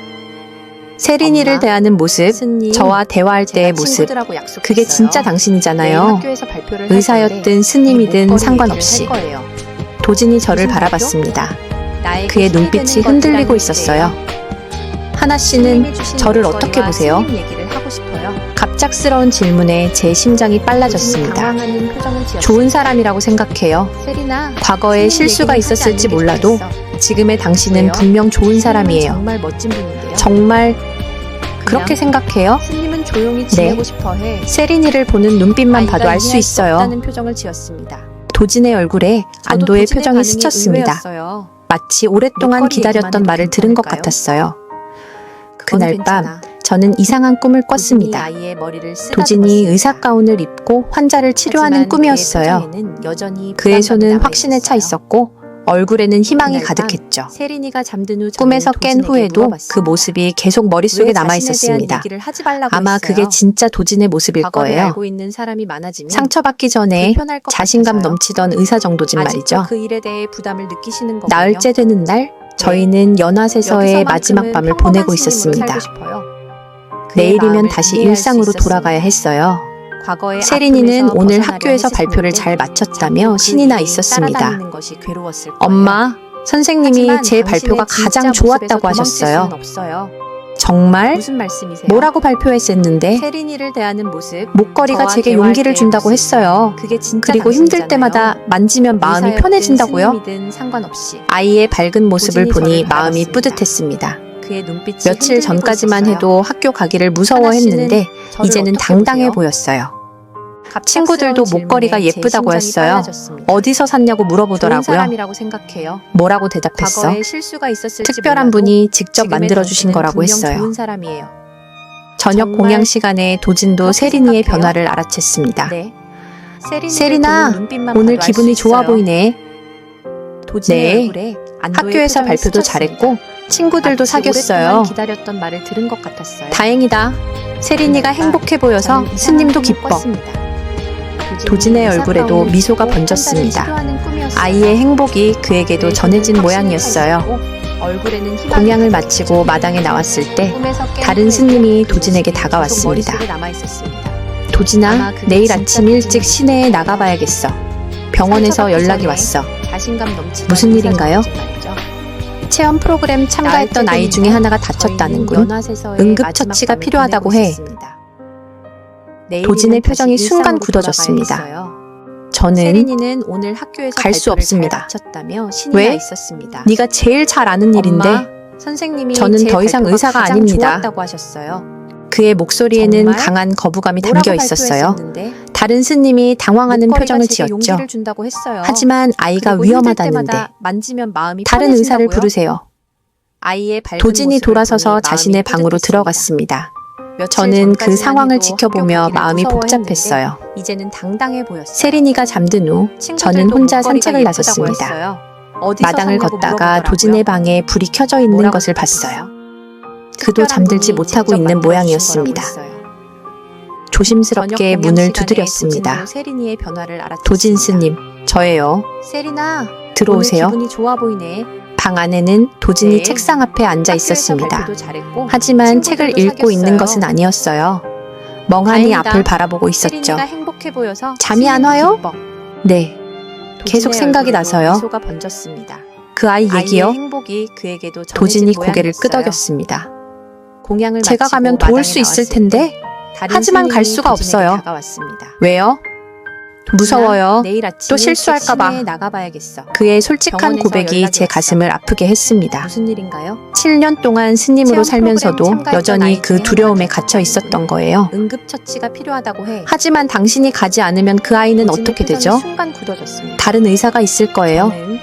세린이를 엄마, 대하는 모습, 스님, 저와 대화할 때의 제가 모습, 친구들하고 약속했어요. 그게 진짜 내일 당신이잖아요. 학교에서 발표를 할 의사였든 건데 스님이든 이 목걸이 상관없이 얘기를 할 거예요. 도진이 저를 무슨 바라봤습니다. 나에게 그의 힘이 눈빛이 되는 흔들리고 것이라는 있었어요. 하나 스님이 씨는 주신 저를 목걸이와 어떻게 보세요? 스님 얘기를 하고 싶어요. 갑작스러운 질문에 제 심장이 도진이 빨라졌습니다. 당황하는 표정을 지었어요. 좋은 사람이라고 생각해요. 세리나, 과거에 스님 실수가 얘기는 하지 있었을지 않는 게 몰라도 좋겠어. 지금의 당신은 왜요? 분명 좋은 스님은 사람이에요. 정말 멋진 분인데요. 정말 그냥 그렇게 생각해요? 스님은 조용히 지내고 싶어해. 세린이를 보는 눈빛만 봐도 알 수 있어요. 없다는 표정을 지었습니다. 도진의 얼굴에 저도 안도의 도진의 표정이 반응이 스쳤습니다. 의외였어요. 마치 오랫동안 목걸이 기다렸던 얘기만 말을 해도 들은 것 괜찮을까요? 같았어요. 그건 그날 밤 괜찮아. 저는 이상한 꿈을 도진이 꿨습니다. 아이의 머리를 쓰다듬었습니다. 도진이 의사 가운을 입고 환자를 치료하는 하지만 꿈이었어요. 그의 표정에는 여전히 그의 불안감이 손은 남아 확신에 차 있었어요. 있었고 얼굴에는 희망이 그날 밤 가득했죠. 세린이가 잠든 후 꿈에서 저는 깬 도진에게 후에도 물어봤습니다. 그 모습이 계속 머릿속에 왜 남아 자신에 대한 있었습니다. 얘기를 하지 말라고 아마 했어요? 그게 진짜 도진의 모습일 과거를 거예요. 알고 있는 사람이 많아지면 상처받기 전에 불편할 것 자신감 같아서요. 넘치던 의사 정도진 아직도 말이죠. 그 일에 대해 부담을 느끼시는 거군요. 나흘째 되는 날 저희는 연화세서의 마지막 밤을 보내고 있었습니다. 내일이면 다시 일상으로 돌아가야 했어요. 과거에 세린이는 아픔에서 오늘 벗어나려 학교에서 발표를 했었는데 잘 마쳤다며 자꾸 그 신이 나 일이 있었습니다. 따라다니는 것이 괴로웠을 거예요. 엄마, 선생님이 하지만 제 당신의 발표가 진짜 가장 모습에서 좋았다고 도망칠 하셨어요. 수는 없어요. 정말? 무슨 말씀이세요? 뭐라고 발표했었는데 세린이를 대하는 모습, 목걸이가 저와 제게 대화할 용기를 때의 준다고 모습. 했어요. 그게 진짜 그리고 힘들 당신이잖아요. 때마다 만지면 마음이 의사였든 편해진다고요? 스님이든 상관없이 아이의 밝은 모습을 도진이 보니 저를 마음이 바라봤습니다. 뿌듯했습니다. 그의 눈빛이 며칠 흔들리고 전까지만 있었어요. 해도 학교 가기를 무서워했는데 하나 씨는 저를 이제는 어떻게 당당해 보세요? 보였어요. 갑작스러운 친구들도 질문에 목걸이가 제 예쁘다고 심장이 했어요. 빨라졌습니다. 어디서 샀냐고 좋은 물어보더라고요. 사람이라고 생각해요. 뭐라고 대답했어? 과거에 실수가 있었을지 특별한 몰라도 분이 직접 지금의 만들어주신 당신은 거라고 분명 했어요. 좋은 사람이에요. 저녁 정말 공양 시간에 도진도 그렇게 세린이의 생각해요? 변화를 알아챘습니다. 네. 세린아, 오늘 기분이 좋아 보이네. 도진의 네. 얼굴에 안도의 학교에서 표정이 발표도 스쳤습니다. 잘했고 친구들도 마치 사귀었어요. 오랫동안 기다렸던 말을 들은 것 같았어요. 다행이다. 세린이가 그날따 행복해 보여서 저는 이상한 스님도 꿈을 기뻐. 꿨습니다. 도진의 의사 얼굴에도 가운을 미소가 입고 번졌습니다. 환자를 치료하는 꿈이었어요. 아이의 행복이 그에게도 그의 전해진 눈은 모양이었어요. 확신에 차 있었고 얼굴에는 희망이 공양을 가득했죠. 마치고 마당에 나왔을 때 꿈에서 깬 다른 후에도 스님이 그 도진에게 모습이 다가왔습니다. 계속 머릿속에 남아있었습니다. 도진아, 아마 그게 내일 진짜 아침 일찍 도진이었어요. 시내에 나가봐야겠어. 병원에서 상처받기 연락이 전에 왔어. 자신감 넘치던 무슨 의사 일인가요? 정도진 말이죠. 체험 프로그램 참가했던 아이 중에 하나가 다쳤다는군. 응급처치가 필요하다고 해. 도진의 표정이 순간 굳어졌습니다. 저는 세린이는 오늘 학교에서 갈수 발표를 없습니다. 잘 마쳤다며 신이 왜? 나 있었습니다. 네가 제일 잘 아는 일인데 엄마, 선생님이 저는 제 더 이상 발표가 의사가 가장 아닙니다. 좋았다고 하셨어요. 그의 목소리에는 정말? 강한 거부감이 뭐라고 담겨 있었어요. 발표했었는데 다른 스님이 당황하는 목걸이가 표정을 제게 지었죠. 용기를 준다고 했어요. 하지만 아이가 그리고 힘들 위험하다는데 때마다 만지면 마음이 다른 의사를 편해진다고요? 부르세요. 아이의 밝은 도진이 모습을 돌아서서 보니 자신의 마음이 방으로 뿌듯했습니다. 들어갔습니다. 며칠 저는 그 전까지만 상황을 해도 지켜보며 학교 가기를 마음이 무서워했는데 복잡했어요. 이제는 당당해 보였어요. 세린이가 잠든 후 저는 혼자 산책을 나섰습니다. 마당을 걷다가 도진의 방에 불이 켜져 있는 것을 봤어요. 그도 잠들지 못하고 있는 모양이었습니다. 조심스럽게 문을 두드렸습니다. 도진 스님, 저예요. 세린아, 들어오세요. 오늘 기분이 좋아 보이네. 방 안에는 도진이 네. 책상 앞에 앉아 학교에서 있었습니다. 발표도 잘했고 하지만 책을 친구들도 읽고 있는 사귀었어요. 것은 아니었어요. 멍하니 다행이다. 앞을 바라보고 있었죠. 세린이가 행복해 보여서 잠이 안 스님도 와요? 기뻐. 네, 계속 도진의 생각이 얼굴에도 나서요. 미소가 번졌습니다. 그 아이 얘기요? 아이의 행복이 그에게도 전해진 도진이 고개를 모양이었어요. 끄덕였습니다. 공양을 제가 마치고 가면 도울 마당에 수 있을 나왔을 텐데 때 다른 하지만 갈 스님이 수가 도진에게 없어요. 다가왔습니다. 왜요? 무서워요. 내일 아침 또 실수할까 봐. 시내에 나가봐야겠어. 그의 솔직한 병원에서 고백이 연락이 제 왔어. 가슴을 아프게 했습니다. 무슨 일인가요? 7년 동안 스님으로 체험 살면서도 프로그램 참가했던 여전히 아이 그 중에 두려움에 하나가 갇혀 있었던 거예요. 응급처치가 필요하다고 해. 하지만 당신이 가지 않으면 그 아이는 도진의 어떻게 표정이 되죠? 순간 굳어졌습니다. 다른 의사가 있을 거예요. 저는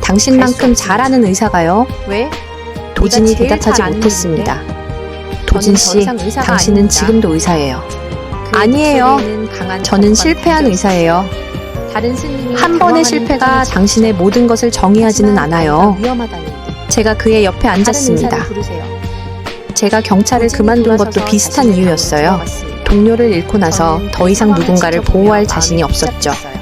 당신만큼 잘 아는 의사가요? 왜? 도진이 네가 제일 대답하지 잘 아는 못했습니다. 저는 도진 더 씨, 이상 의사가 당신은 아닙니다. 지금도 의사예요. 그의 아니에요. 목소리에는 강한 저는 거부감이 실패한 담겨 의사예요. 다른 스님이 한 번의 당황하는 실패가 표정을 당신의 모든 것을 정의하지는 하지만 않아요. 아이가 위험하다는데 제가 그의 옆에 다른 앉았습니다. 의사를 부르세요. 제가 경찰을 도진이 그만둔 돌아서서 것도 비슷한 자신의 이유였어요. 방으로 들어갔습니다. 동료를 잃고 나서 저는 더 그 이상 상황을 누군가를 지켜보며 보호할 마음이 자신이 없었죠. 복잡했어요.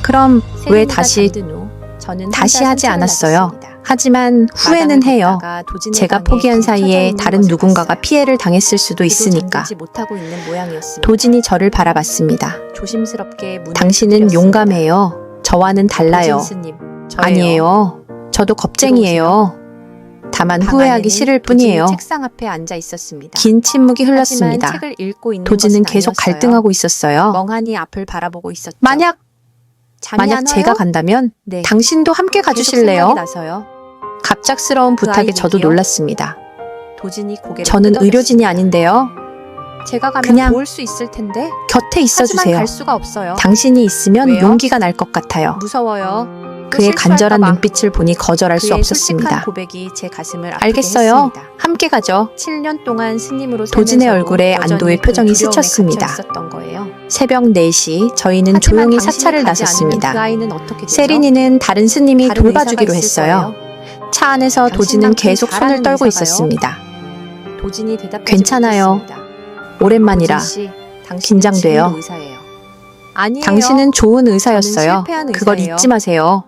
그럼 왜 세린이가 다시 잠든 후 저는 다시 혼자 하지 산책을 않았어요? 나갔습니다. 하지만 후회는 마당을 해요. 걷다가 도진의 제가 방에 포기한 불이 켜져 사이에 있는 다른 것을 누군가가 봤어요. 피해를 당했을 수도 그도 있으니까. 잠들지 못하고 있는 모양이었습니다. 도진이 저를 바라봤습니다. 조심스럽게 문을 당신은 두드렸습니다. 용감해요. 저와는 달라요. 도진 스님, 저예요. 아니에요. 저도 겁쟁이에요. 다만 방 후회하기 안에는 싫을 도진이 뿐이에요. 책상 앞에 앉아 있었습니다. 긴 침묵이 흘렀습니다. 하지만 책을 읽고 있는 도진은 것은 계속 아니었어요. 갈등하고 있었어요. 멍하니 앞을 바라보고 있었죠. 만약 잠이 안 제가 와요? 간다면 네. 당신도 함께 계속 가주실래요? 생각이 나서요. 갑작스러운 그 부탁에 아이 저도 누구요? 놀랐습니다. 도진이 고개를 저는 끄덕였습니다. 의료진이 아닌데요. 제가 가면 그냥 도울 수 있을 텐데. 곁에 하지만 있어주세요. 갈 수가 없어요. 당신이 있으면 왜요? 용기가 날 것 같아요. 무서워요. 또 그의 실수할까 간절한 봐. 눈빛을 보니 거절할 수 그의 없었습니다. 솔직한 고백이 제 가슴을 아프게 알겠어요. 했습니다. 함께 가죠. 7년 동안 스님으로 도진의 살면서도 얼굴에 여전히 안도의 그 표정이 두려움에 스쳤습니다. 갇혀 있었던 거예요. 새벽 4시 저희는 하지만 조용히 당신이 사찰을 가지 않으면 나섰습니다. 그 아이는 어떻게 되죠? 세린이는 다른 스님이 다른 돌봐주기로 의사가 있을 했어요. 거예요. 차 안에서 당신만큼 도진은 계속 손을 잘하는 떨고 의사가요? 있었습니다. 도진이 대답하지 괜찮아요. 못했습니다. 오랜만이라 도진 씨, 당신은 긴장돼요. 진로 의사예요. 아니에요. 당신은 좋은 저는 의사였어요. 실패한 그걸 의사예요. 잊지 마세요.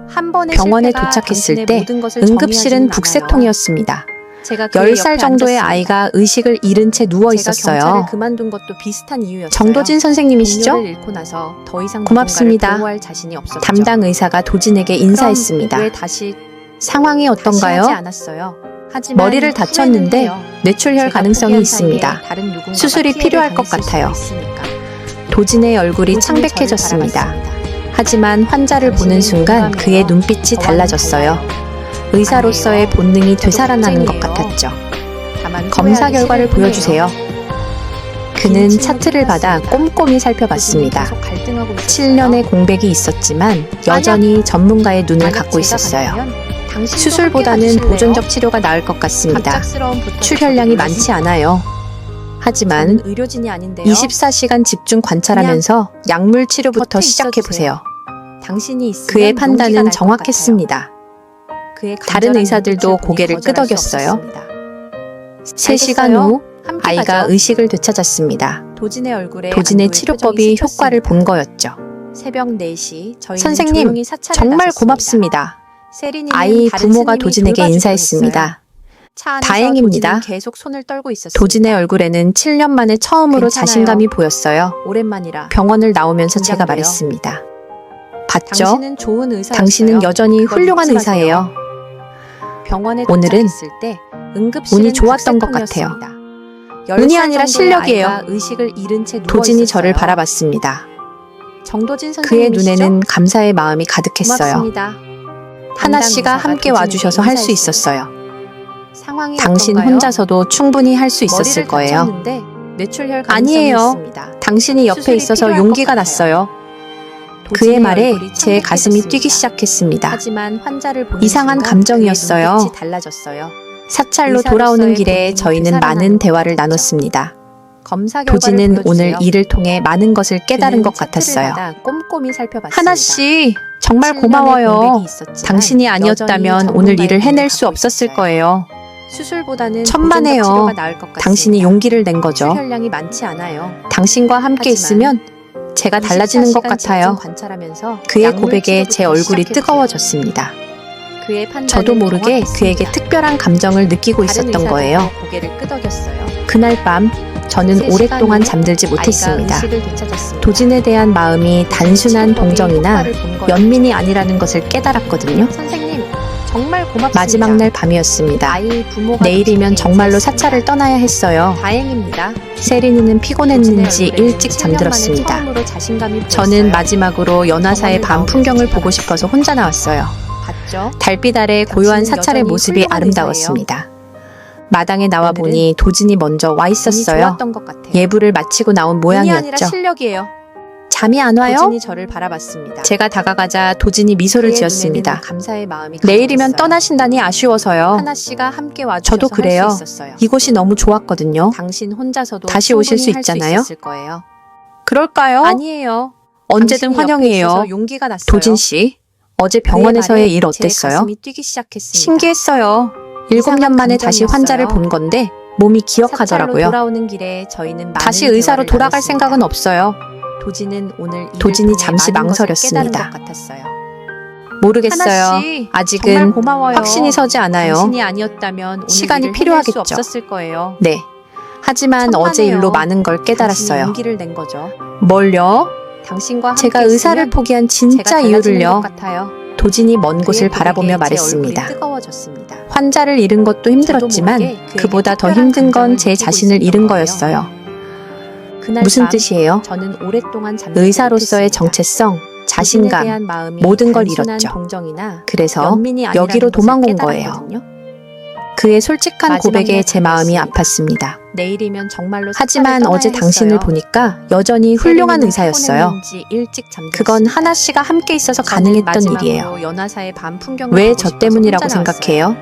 한 번의 병원에 실패가 도착했을 당신의 때 모든 것을 응급실은 정의하지는 않아요. 북새통이었습니다. 제가 그의 10살 옆에 정도의 앉았습니다. 아이가 의식을 잃은 채 누워 제가 경찰을 있었어요. 그만둔 것도 비슷한 이유였어요. 정도진 선생님이시죠? 동료를 잃고 나서 더 이상 고맙습니다. 누군가를 보호할 자신이 없었죠. 담당 의사가 도진에게 인사했습니다. 왜 다시 상황이 하지 어떤가요? 않았어요. 하지만 머리를 후회는 다쳤는데 해요. 뇌출혈 제가 가능성이 포기한 있습니다. 사이에 다른 누군가가 수술이 피해를 필요할 것 당했을 같아요. 수도 있으니까. 도진의 얼굴이 도진이 저를 창백해졌습니다. 바라봤습니다. 하지만 환자를 보는 당신은 순간 용감해요. 그의 눈빛이 저와는 달라졌어요. 달라요. 의사로서의 아니에요. 본능이 저도 되살아나는 것 걱정이에요. 같았죠. 다만 검사 후회하기 결과를 싫을 보여주세요. 뿐이에요. 그는 긴 차트를 침묵이 받아 흘렀습니다. 꼼꼼히 살펴봤습니다. 도진이 계속 갈등하고 있었어요. 7년의 공백이 있었지만 여전히 전문가의 눈을 갖고 있었어요. 수술보다는 보존적 치료가 나을 것 같습니다. 출혈량이 많지 않아요. 하지만 의료진이 아닌데요. 24시간 집중 관찰하면서 약물 치료부터 곁에 시작해 보세요. 당신이 있으면 그의 용기가 판단은 날것 정확했습니다. 같아요. 그의 다른 간절한 의사들도 눈빛을 보니 고개를 거절할 수 끄덕였어요. 없었습니다. 3시간 알겠어요. 후 함께 아이가 가죠. 의식을 되찾았습니다. 도진의 얼굴에 도진의 안도의 치료법이 표정이 효과를 스쳤습니다. 본 거였죠. 새벽 4시 저희는 선생님, 조용히 사찰을 정말 나섰습니다. 고맙습니다. 세린이는 아이 다른 부모가 스님이 도진에게 돌봐주기로 인사했습니다. 했어요. 차 안에서 다행입니다. 도진은 계속 손을 떨고 있었습니다. 도진의 얼굴에는 7년 만에 처음으로 괜찮아요. 자신감이 보였어요. 오랜만이라. 병원을 나오면서 제가 긴장돼요. 말했습니다. 봤죠? 당신은 좋은 의사였어요. 당신은 여전히 그걸 훌륭한 잊지 마세요. 의사예요. 병원에 오늘은 도착했을 때 응급실은 운이 좋았던 것 같아요. 북새통이었습니다. 운이 10살 아니라 정도의 실력이에요. 아이가 의식을 잃은 채 누워 도진이 저를 있었어요. 바라봤습니다. 정도진 그의 선생님이시죠? 눈에는 감사의 마음이 가득했어요. 고맙습니다. 하나 담당 씨가 의사가 함께 도진에게 와주셔서 할 수 인사했습니다. 있었어요. 상황이 당신 어떤가요? 혼자서도 충분히 할 수 있었을 머리를 거예요. 다쳤는데 뇌출혈 가능성이 아니에요. 있습니다. 당신이 옆에 수술이 있어서 필요할 용기가 것 났어요. 그의 도진의 말에 얼굴이 제 가슴이 창백해졌습니다. 뛰기 시작했습니다. 하지만 환자를 보는 이상한 순간 감정이었어요. 그의 눈빛이 달라졌어요. 사찰로 의사로서의 돌아오는 길에 본능이 저희는 되살아나는 많은 것 대화를 같았죠. 나눴습니다. 검사 결과를 도진은 오늘 보여주세요. 일을 통해 많은 것을 깨달은 그는 것 차트를 같았어요. 받아 꼼꼼히 살펴봤습니다. 하나 씨, 정말 7년의 고마워요. 공백이 있었지만 당신이 아니었다면 여전히 오늘 전문가의 일을 해낼 눈을 수 갖고 없었을 있었어요. 거예요. 수술보다는 천만에요. 보존적 치료가 나을 것 같습니다. 당신이 용기를 낸 거죠. 출혈량이 많지 않아요. 당신과 함께 하지만 있으면 제가 달라지는 것 24시간 같아요. 집중 관찰하면서 그의 약물 고백에 제 치료부터 얼굴이 시작해보세요. 뜨거워졌습니다. 그의 판단은 저도 모르게 정확했습니다. 그에게 특별한 감정을 느끼고 다른 있었던 거예요. 의사들도 고개를 끄덕였어요. 그날 밤 저는 3시간 오랫동안 후 잠들지 아이가 못했습니다. 의식을 되찾았습니다. 도진에 대한 마음이 단순한 치료법이 동정이나 효과를 본 거예요. 연민이 아니라는 것을 깨달았거든요. 선생님, 정말 고맙습니다. 마지막 날 밤이었습니다. 아이 부모가 내일이면 도진에게 정말로 인사했습니다. 사찰을 떠나야 했어요. 다행입니다. 세린이는 피곤했는지 도진의 얼굴에는 일찍 7년 잠들었습니다. 만에 처음으로 자신감이 저는 보였어요. 마지막으로 연화사의 밤 병원을 풍경을 나오면서 보고 싶어서 혼자 나왔어요. 봤죠? 달빛 아래 고요한 당신은 사찰의 여전히 모습이 훌륭한 아름다웠습니다. 마당에 나와 오늘은 보니 도진이 먼저 와 운이 있었어요. 좋았던 것 같아요. 예불을 마치고 나온 운이 아니라 모양이었죠. 실력이에요. 잠이 안 와요? 도진이 저를 바라봤습니다. 제가 다가가자 도진이 미소를 그의 지었습니다. 눈에는 감사의 마음이 내일이면 가득했어요. 떠나신다니 아쉬워서요. 하나 씨가 함께 와주셔서 저도 그래요. 할 수 있었어요. 이곳이 너무 좋았거든요. 당신 혼자서도 다시 오실 수 충분히 할수 있잖아요? 있었을 거예요. 그럴까요? 아니에요. 언제든 당신이 옆에 환영이에요. 있어서 용기가 났어요. 도진 씨, 어제 그의 병원에서의 말에 일 제 어땠어요? 가슴이 뛰기 시작했습니다. 신기했어요. 7년 이상한 만에 다시 감정이었어요. 환자를 본 건데 몸이 사찰로 기억하더라고요. 돌아오는 길에 저희는 다시 많은 의사로 대화를 돌아갈 나눴습니다. 생각은 없어요. 도진은 오늘 일을 도진이 통해 잠시 많은 것을 망설였습니다. 깨달은 것 같았어요. 모르겠어요. 하나 씨, 정말 아직은 고마워요. 확신이 서지 않아요. 당신이 아니었다면 오늘 시간이 일을 필요하겠죠. 해낼 수 없었을 거예요. 네. 하지만 천만에요. 어제 일로 많은 걸 당신이 깨달았어요. 용기를 낸 거죠. 뭘요? 당신과 함께 제가 의사를 있으면 포기한 제가 진짜 달라지는 이유를요. 것 같아요. 도진이 먼 그의 곳을 고백에 바라보며 제 말했습니다. 얼굴이 뜨거워졌습니다. 환자를 잃은 것도 힘들었지만 저도 모르게 그에게 그보다 더 특별한 힘든 건 감정을 제 느끼고 자신을 있었던 잃은 거예요. 거였어요. 그날 무슨 밤 뜻이에요? 저는 오랫동안 잠들지 의사로서의 못했습니다. 정체성, 도진에 자신감, 대한 마음이 모든 걸 단순한 잃었죠. 동정이나 그래서 연민이 아니라는 여기로 것을 도망온 거예요. 깨달았거든요. 그의 솔직한 마지막 고백에 날 제 마음이 저녁이었습니다. 아팠습니다. 내일이면 정말로 하지만 세상을 어제 떠나야 당신을 했어요. 보니까 여전히 훌륭한 세린이는 의사였어요. 피곤했는지 일찍 잠들었습니다. 그건 하나 씨가 함께 있어서 저는 가능했던 마지막으로 일이에요. 연화사의 밤 풍경을 왜 보고 저 싶어서 때문이라고 혼자 나왔어요. 생각해요?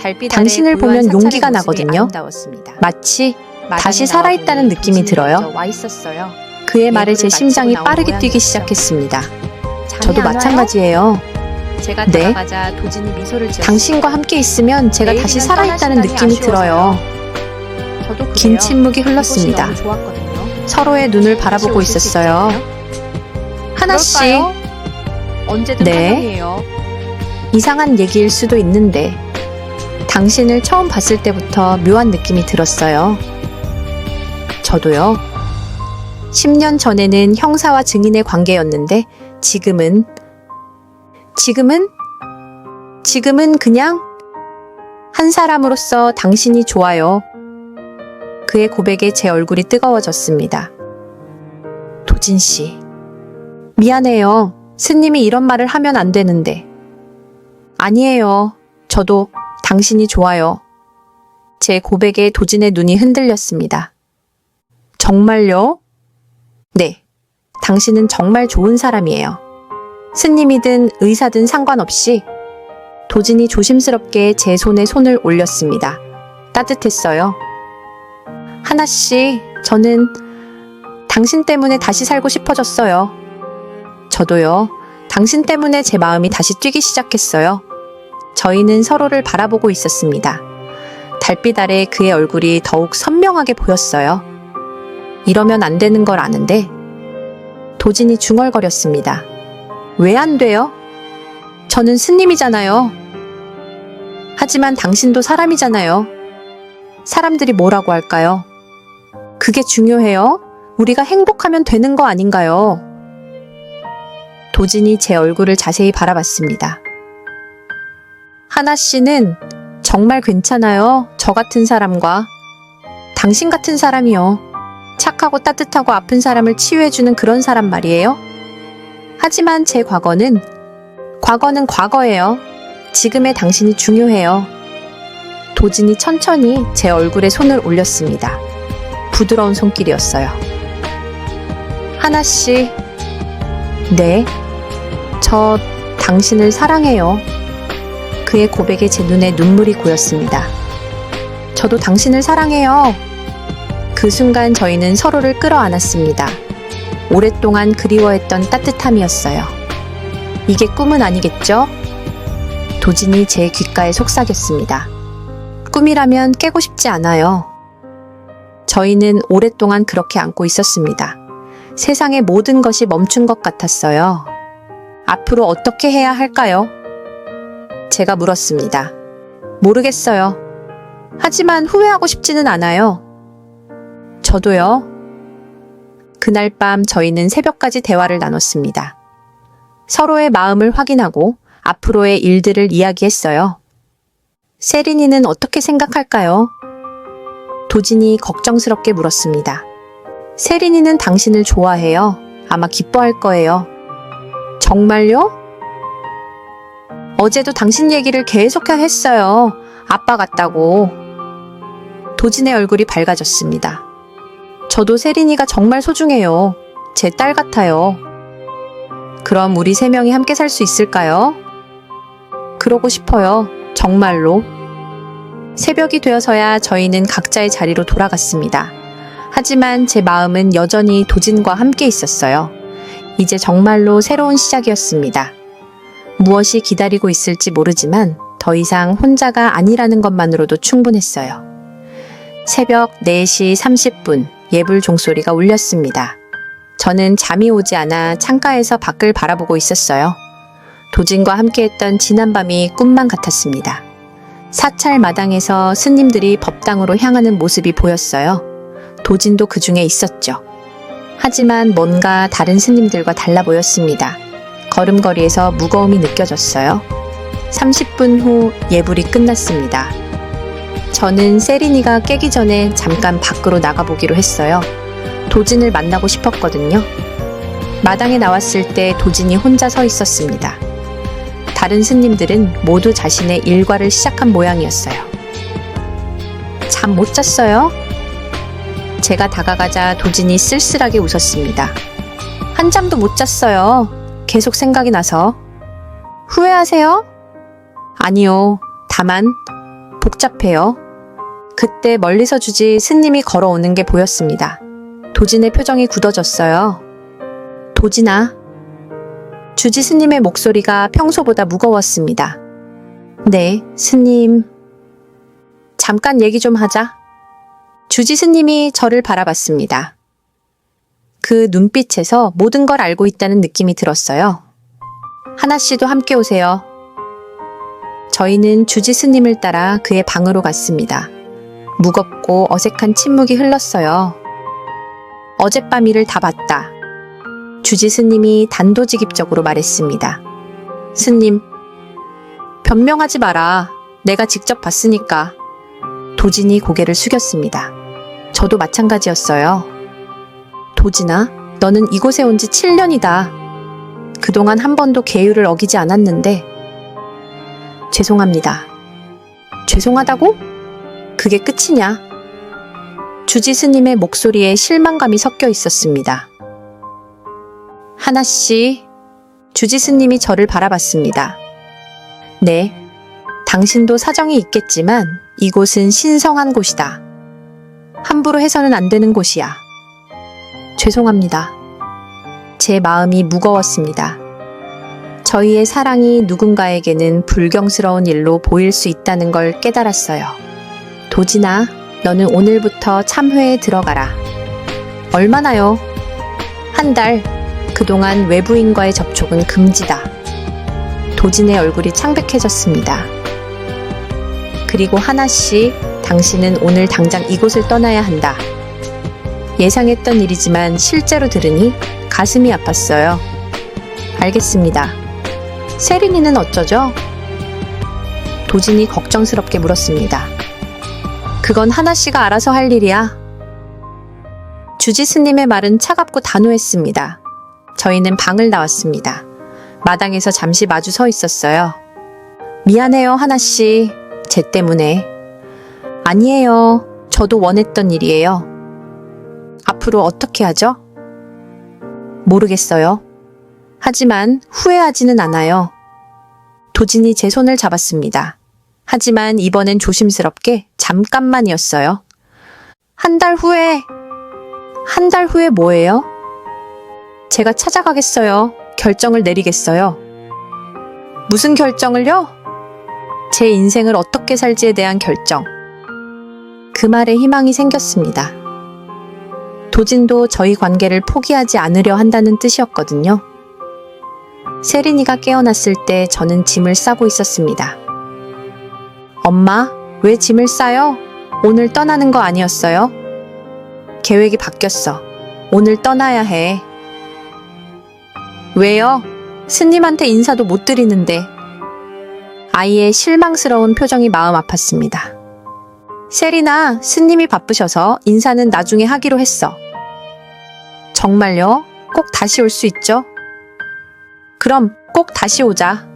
달빛 당신을 아래 보면 고요한 용기가 사찰의 모습이 나거든요. 아름다웠습니다. 마치 마당에 다시 나와 살아있다는 보니 느낌이 도진이 들어요. 먼저 와 있었어요. 그의 말에 제 예불을 심장이 마치고 나온 빠르게 뛰기 모양이었죠. 시작했습니다. 잠이 저도 안 와요? 마찬가지예요. 제가 네. 다가가자 도진이 미소를 지었습니다. 당신과 함께 있으면 제가 다시 내일이면 살아있다는 떠나신다니 느낌이 들어요. 저도 그래요. 긴 침묵이 그곳이 흘렀습니다. 너무 좋았거든요. 서로의 눈을 바라보고 같이 오실 수 있었어요. 있겠어요? 하나 씨, 그럴까요? 언제든 네. 환영이에요. 이상한 얘기일 수도 있는데 당신을 처음 봤을 때부터 묘한 느낌이 들었어요. 저도요. 10년 전에는 형사와 증인의 관계였는데 지금은 그냥 한 사람으로서 당신이 좋아요. 그의 고백에 제 얼굴이 뜨거워졌습니다. 도진 씨, 미안해요. 스님이 이런 말을 하면 안 되는데. 아니에요. 저도 당신이 좋아요. 제 고백에 도진의 눈이 흔들렸습니다. 정말요? 네. 당신은 정말 좋은 사람이에요. 스님이든 의사든 상관없이 도진이 조심스럽게 제 손에 손을 올렸습니다. 따뜻했어요. 하나 씨, 저는 당신 때문에 다시 살고 싶어졌어요. 저도요. 당신 때문에 제 마음이 다시 뛰기 시작했어요. 저희는 서로를 바라보고 있었습니다. 달빛 아래 그의 얼굴이 더욱 선명하게 보였어요. 이러면 안 되는 걸 아는데 도진이 중얼거렸습니다. 왜 안 돼요? 저는 스님이잖아요. 하지만 당신도 사람이잖아요. 사람들이 뭐라고 할까요? 그게 중요해요? 우리가 행복하면 되는 거 아닌가요? 도진이 제 얼굴을 자세히 바라봤습니다. 하나 씨는 정말 괜찮아요. 저 같은 사람과. 당신 같은 사람이요. 착하고 따뜻하고 아픈 사람을 치유해주는 그런 사람 말이에요. 하지만 제 과거는 과거예요. 지금의 당신이 중요해요. 도진이 천천히 제 얼굴에 손을 올렸습니다. 부드러운 손길이었어요. 하나 씨, 네, 저 당신을 사랑해요. 그의 고백에 제 눈에 눈물이 고였습니다. 저도 당신을 사랑해요. 그 순간 저희는 서로를 끌어안았습니다. 오랫동안 그리워했던 따뜻함이었어요. 이게 꿈은 아니겠죠? 도진이 제 귓가에 속삭였습니다. 꿈이라면 깨고 싶지 않아요. 저희는 오랫동안 그렇게 안고 있었습니다. 세상의 모든 것이 멈춘 것 같았어요. 앞으로 어떻게 해야 할까요? 제가 물었습니다. 모르겠어요. 하지만 후회하고 싶지는 않아요. 저도요. 그날 밤 저희는 새벽까지 대화를 나눴습니다. 서로의 마음을 확인하고 앞으로의 일들을 이야기했어요. 세린이는 어떻게 생각할까요? 도진이 걱정스럽게 물었습니다. 세린이는 당신을 좋아해요. 아마 기뻐할 거예요. 정말요? 어제도 당신 얘기를 계속해야 했어요. 아빠 같다고. 도진의 얼굴이 밝아졌습니다. 저도 세린이가 정말 소중해요. 제 딸 같아요. 그럼 우리 세 명이 함께 살 수 있을까요? 그러고 싶어요. 정말로. 새벽이 되어서야 저희는 각자의 자리로 돌아갔습니다. 하지만 제 마음은 여전히 도진과 함께 있었어요. 이제 정말로 새로운 시작이었습니다. 무엇이 기다리고 있을지 모르지만 더 이상 혼자가 아니라는 것만으로도 충분했어요. 새벽 4시 30분 예불 종소리가 울렸습니다. 저는 잠이 오지 않아 창가에서 밖을 바라보고 있었어요. 도진과 함께했던 지난밤이 꿈만 같았습니다. 사찰 마당에서 스님들이 법당으로 향하는 모습이 보였어요. 도진도 그 중에 있었죠. 하지만 뭔가 다른 스님들과 달라 보였습니다. 걸음걸이에서 무거움이 느껴졌어요. 30분 후 예불이 끝났습니다. 저는 세린이가 깨기 전에 잠깐 밖으로 나가보기로 했어요. 도진을 만나고 싶었거든요. 마당에 나왔을 때 도진이 혼자 서 있었습니다. 다른 스님들은 모두 자신의 일과를 시작한 모양이었어요. 잠 못 잤어요? 제가 다가가자 도진이 쓸쓸하게 웃었습니다. 한잠도 못 잤어요. 계속 생각이 나서. 후회하세요? 아니요. 다만 복잡해요. 그때 멀리서 주지 스님이 걸어오는 게 보였습니다. 도진의 표정이 굳어졌어요. 도진아. 주지 스님의 목소리가 평소보다 무거웠습니다. 네, 스님. 잠깐 얘기 좀 하자. 주지 스님이 저를 바라봤습니다. 그 눈빛에서 모든 걸 알고 있다는 느낌이 들었어요. 하나 씨도 함께 오세요. 저희는 주지 스님을 따라 그의 방으로 갔습니다. 무겁고 어색한 침묵이 흘렀어요. 어젯밤 일을 다 봤다. 주지 스님이 단도직입적으로 말했습니다. 스님, 변명하지 마라. 내가 직접 봤으니까. 도진이 고개를 숙였습니다. 저도 마찬가지였어요. 도진아, 너는 이곳에 온 지 7년이다. 그동안 한 번도 계율을 어기지 않았는데. 죄송합니다. 죄송하다고? 그게 끝이냐? 주지 스님의 목소리에 실망감이 섞여 있었습니다. 하나씨, 주지 스님이 저를 바라봤습니다. 네, 당신도 사정이 있겠지만 이곳은 신성한 곳이다. 함부로 해서는 안 되는 곳이야. 죄송합니다. 제 마음이 무거웠습니다. 저희의 사랑이 누군가에게는 불경스러운 일로 보일 수 있다는 걸 깨달았어요. 도진아, 너는 오늘부터 참회에 들어가라. 얼마나요? 한 달. 그동안 외부인과의 접촉은 금지다. 도진의 얼굴이 창백해졌습니다. 그리고 하나씨, 당신은 오늘 당장 이곳을 떠나야 한다. 예상했던 일이지만 실제로 들으니 가슴이 아팠어요. 알겠습니다. 세린이는 어쩌죠? 도진이 걱정스럽게 물었습니다. 그건 하나씨가 알아서 할 일이야. 주지 스님의 말은 차갑고 단호했습니다. 저희는 방을 나왔습니다. 마당에서 잠시 마주 서 있었어요. 미안해요, 하나씨. 쟤 때문에. 아니에요. 저도 원했던 일이에요. 앞으로 어떻게 하죠? 모르겠어요. 하지만 후회하지는 않아요. 도진이 제 손을 잡았습니다. 하지만 이번엔 조심스럽게 잠깐만이었어요. 한 달 후에 뭐예요? 제가 찾아가겠어요. 결정을 내리겠어요. 무슨 결정을요? 제 인생을 어떻게 살지에 대한 결정. 그 말에 희망이 생겼습니다. 도진도 저희 관계를 포기하지 않으려 한다는 뜻이었거든요. 세린이가 깨어났을 때 저는 짐을 싸고 있었습니다. 엄마, 왜 짐을 싸요? 오늘 떠나는 거 아니었어요? 계획이 바뀌었어. 오늘 떠나야 해. 왜요? 스님한테 인사도 못 드리는데. 아이의 실망스러운 표정이 마음 아팠습니다. 세린아, 스님이 바쁘셔서 인사는 나중에 하기로 했어. 정말요? 꼭 다시 올 수 있죠? 그럼 꼭 다시 오자.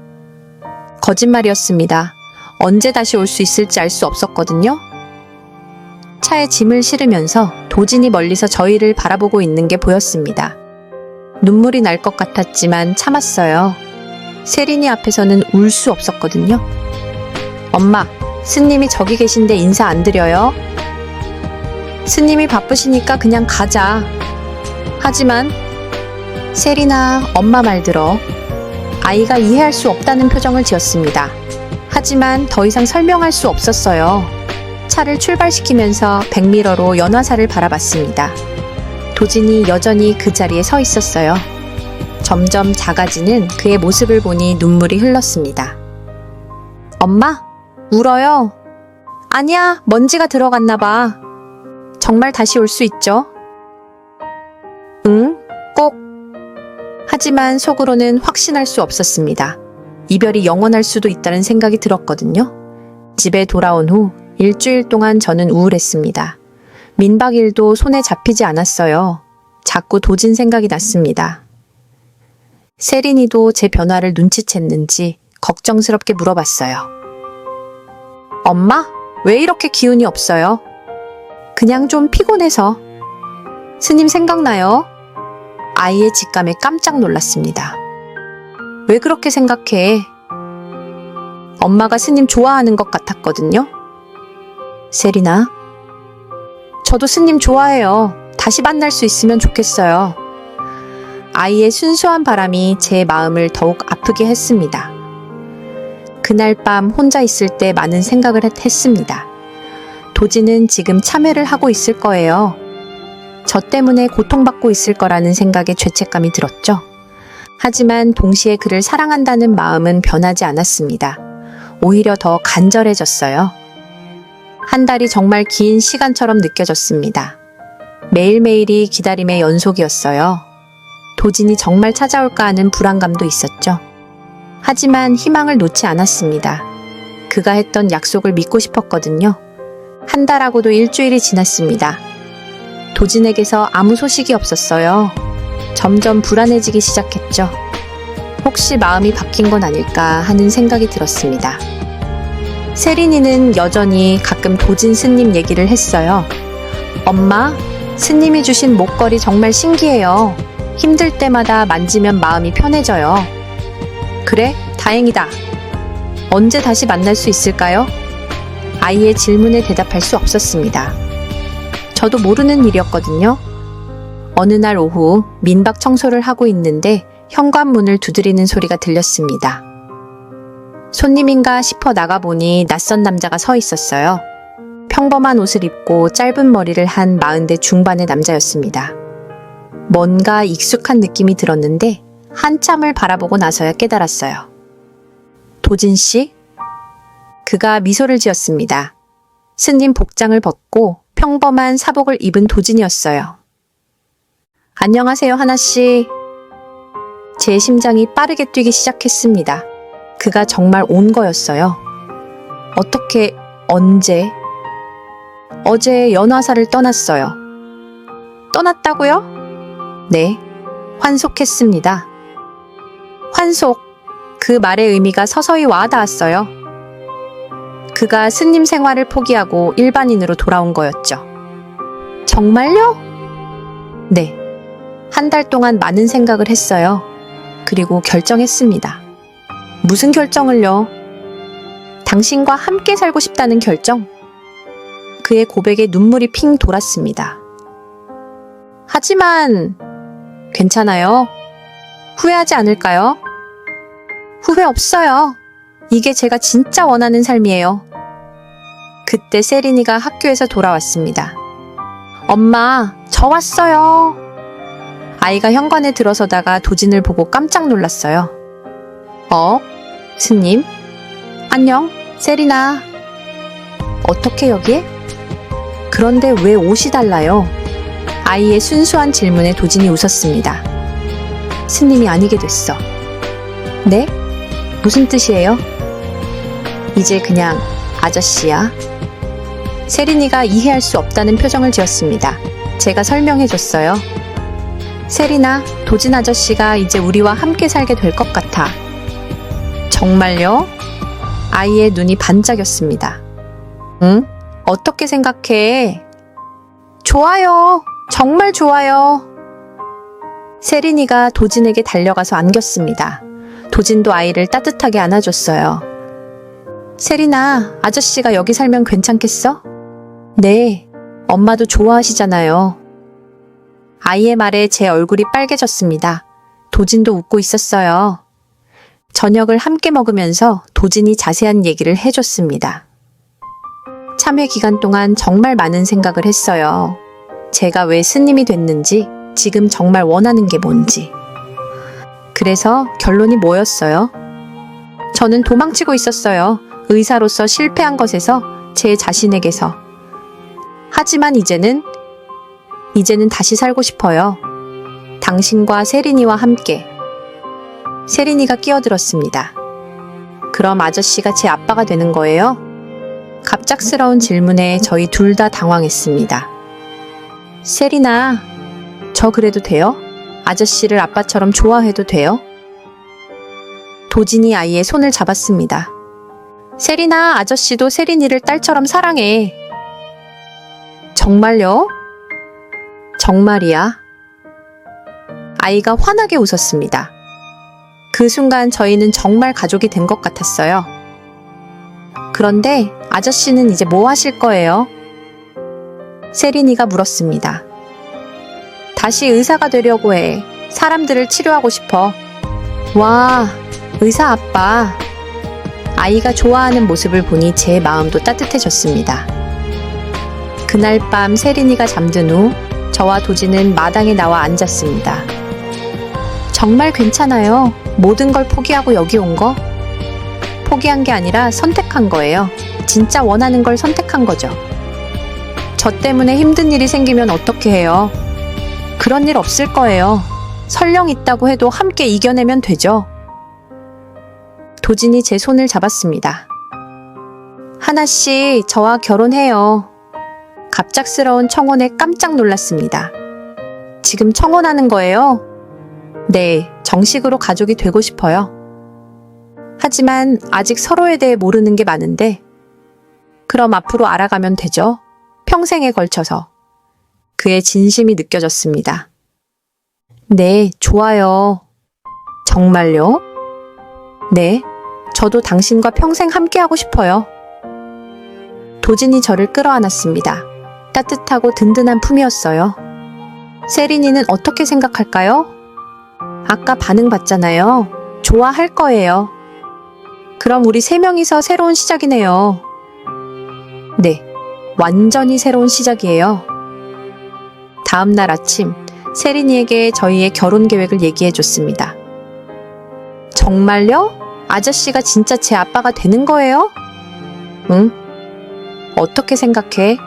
거짓말이었습니다. 언제 다시 올 수 있을지 알 수 없었거든요. 차에 짐을 실으면서 도진이 멀리서 저희를 바라보고 있는 게 보였습니다. 눈물이 날 것 같았지만 참았어요. 세린이 앞에서는 울 수 없었거든요. 엄마, 스님이 저기 계신데 인사 안 드려요? 스님이 바쁘시니까 그냥 가자. 하지만 세린아, 엄마 말 들어. 아이가 이해할 수 없다는 표정을 지었습니다. 하지만 더 이상 설명할 수 없었어요. 차를 출발시키면서 백미러로 연화사를 바라봤습니다. 도진이 여전히 그 자리에 서 있었어요. 점점 작아지는 그의 모습을 보니 눈물이 흘렀습니다. 엄마? 울어요? 아니야, 먼지가 들어갔나 봐. 정말 다시 올 수 있죠? 응? 꼭. 하지만 속으로는 확신할 수 없었습니다. 이별이 영원할 수도 있다는 생각이 들었거든요. 집에 돌아온 후 일주일 동안 저는 우울했습니다. 민박 일도 손에 잡히지 않았어요. 자꾸 도진 생각이 났습니다. 세린이도 제 변화를 눈치챘는지 걱정스럽게 물어봤어요. 엄마, 왜 이렇게 기운이 없어요? 그냥 좀 피곤해서. 스님 생각나요? 아이의 직감에 깜짝 놀랐습니다. 왜 그렇게 생각해? 엄마가 스님 좋아하는 것 같았거든요. 세린아, 저도 스님 좋아해요. 다시 만날 수 있으면 좋겠어요. 아이의 순수한 바람이 제 마음을 더욱 아프게 했습니다. 그날 밤 혼자 있을 때 많은 생각을 했습니다. 도진은 지금 참회를 하고 있을 거예요. 저 때문에 고통받고 있을 거라는 생각에 죄책감이 들었죠. 하지만 동시에 그를 사랑한다는 마음은 변하지 않았습니다. 오히려 더 간절해졌어요. 한 달이 정말 긴 시간처럼 느껴졌습니다. 매일매일이 기다림의 연속이었어요. 도진이 정말 찾아올까 하는 불안감도 있었죠. 하지만 희망을 놓지 않았습니다. 그가 했던 약속을 믿고 싶었거든요. 한 달하고도 일주일이 지났습니다. 도진에게서 아무 소식이 없었어요. 점점 불안해지기 시작했죠. 혹시 마음이 바뀐 건 아닐까 하는 생각이 들었습니다. 세린이는 여전히 가끔 도진 스님 얘기를 했어요. 엄마, 스님이 주신 목걸이 정말 신기해요. 힘들 때마다 만지면 마음이 편해져요. 그래? 다행이다. 언제 다시 만날 수 있을까요? 아이의 질문에 대답할 수 없었습니다. 저도 모르는 일이었거든요. 어느 날 오후 민박 청소를 하고 있는데 현관문을 두드리는 소리가 들렸습니다. 손님인가 싶어 나가보니 낯선 남자가 서 있었어요. 평범한 옷을 입고 짧은 머리를 한 40대 중반의 남자였습니다. 뭔가 익숙한 느낌이 들었는데 한참을 바라보고 나서야 깨달았어요. 도진 씨? 그가 미소를 지었습니다. 스님 복장을 벗고 평범한 사복을 입은 도진이었어요. 안녕하세요, 하나씨. 제 심장이 빠르게 뛰기 시작했습니다. 그가 정말 온 거였어요. 어떻게, 언제? 어제 연화사를 떠났어요. 떠났다고요? 네, 환속했습니다. 환속, 그 말의 의미가 서서히 와닿았어요. 그가 스님 생활을 포기하고 일반인으로 돌아온 거였죠. 정말요? 네, 한 달 동안 많은 생각을 했어요. 그리고 결정했습니다. 무슨 결정을요? 당신과 함께 살고 싶다는 결정? 그의 고백에 눈물이 핑 돌았습니다. 하지만 괜찮아요. 후회하지 않을까요? 후회 없어요. 이게 제가 진짜 원하는 삶이에요. 그때 세린이가 학교에서 돌아왔습니다. 엄마, 저 왔어요. 아이가 현관에 들어서다가 도진을 보고 깜짝 놀랐어요. 스님? 안녕, 세린아. 어떻게 여기에? 그런데 왜 옷이 달라요? 아이의 순수한 질문에 도진이 웃었습니다. 스님이 아니게 됐어. 네? 무슨 뜻이에요? 이제 그냥 아저씨야. 세린이가 이해할 수 없다는 표정을 지었습니다. 제가 설명해줬어요. 세린아, 도진 아저씨가 이제 우리와 함께 살게 될 것 같아. 정말요? 아이의 눈이 반짝였습니다. 응? 어떻게 생각해? 좋아요. 정말 좋아요. 세린이가 도진에게 달려가서 안겼습니다. 도진도 아이를 따뜻하게 안아줬어요. 세린아, 아저씨가 여기 살면 괜찮겠어? 네, 엄마도 좋아하시잖아요. 아이의 말에 제 얼굴이 빨개졌습니다. 도진도 웃고 있었어요. 저녁을 함께 먹으면서 도진이 자세한 얘기를 해줬습니다. 참회 기간 동안 정말 많은 생각을 했어요. 제가 왜 스님이 됐는지, 지금 정말 원하는 게 뭔지. 그래서 결론이 뭐였어요? 저는 도망치고 있었어요. 의사로서 실패한 것에서, 제 자신에게서. 하지만 이제는 다시 살고 싶어요. 당신과 세린이와 함께. 세린이가 끼어들었습니다. 그럼 아저씨가 제 아빠가 되는 거예요? 갑작스러운 질문에 저희 둘 다 당황했습니다. 세린아, 저 그래도 돼요? 아저씨를 아빠처럼 좋아해도 돼요? 도진이 아이의 손을 잡았습니다. 세린아, 아저씨도 세린이를 딸처럼 사랑해. 정말요? 정말이야. 아이가 환하게 웃었습니다. 그 순간 저희는 정말 가족이 된 것 같았어요. 그런데 아저씨는 이제 뭐 하실 거예요? 세린이가 물었습니다. 다시 의사가 되려고 해. 사람들을 치료하고 싶어. 와, 의사 아빠. 아이가 좋아하는 모습을 보니 제 마음도 따뜻해졌습니다. 그날 밤 세린이가 잠든 후 저와 도진은 마당에 나와 앉았습니다. 정말 괜찮아요. 모든 걸 포기하고 여기 온 거? 포기한 게 아니라 선택한 거예요. 진짜 원하는 걸 선택한 거죠. 저 때문에 힘든 일이 생기면 어떻게 해요? 그런 일 없을 거예요. 설령 있다고 해도 함께 이겨내면 되죠. 도진이 제 손을 잡았습니다. 하나씨, 저와 결혼해요. 갑작스러운 청혼에 깜짝 놀랐습니다. 지금 청혼하는 거예요? 네, 정식으로 가족이 되고 싶어요. 하지만 아직 서로에 대해 모르는 게 많은데, 그럼 앞으로 알아가면 되죠. 평생에 걸쳐서. 그의 진심이 느껴졌습니다. 네, 좋아요. 정말요? 네, 저도 당신과 평생 함께하고 싶어요. 도진이 저를 끌어안았습니다. 따뜻하고 든든한 품이었어요. 세린이는 어떻게 생각할까요? 아까 반응 봤잖아요. 좋아할 거예요. 그럼 우리 세 명이서 새로운 시작이네요. 네, 완전히 새로운 시작이에요. 다음 날 아침, 세린이에게 저희의 결혼 계획을 얘기해 줬습니다. 정말요? 아저씨가 진짜 제 아빠가 되는 거예요? 응? 어떻게 생각해?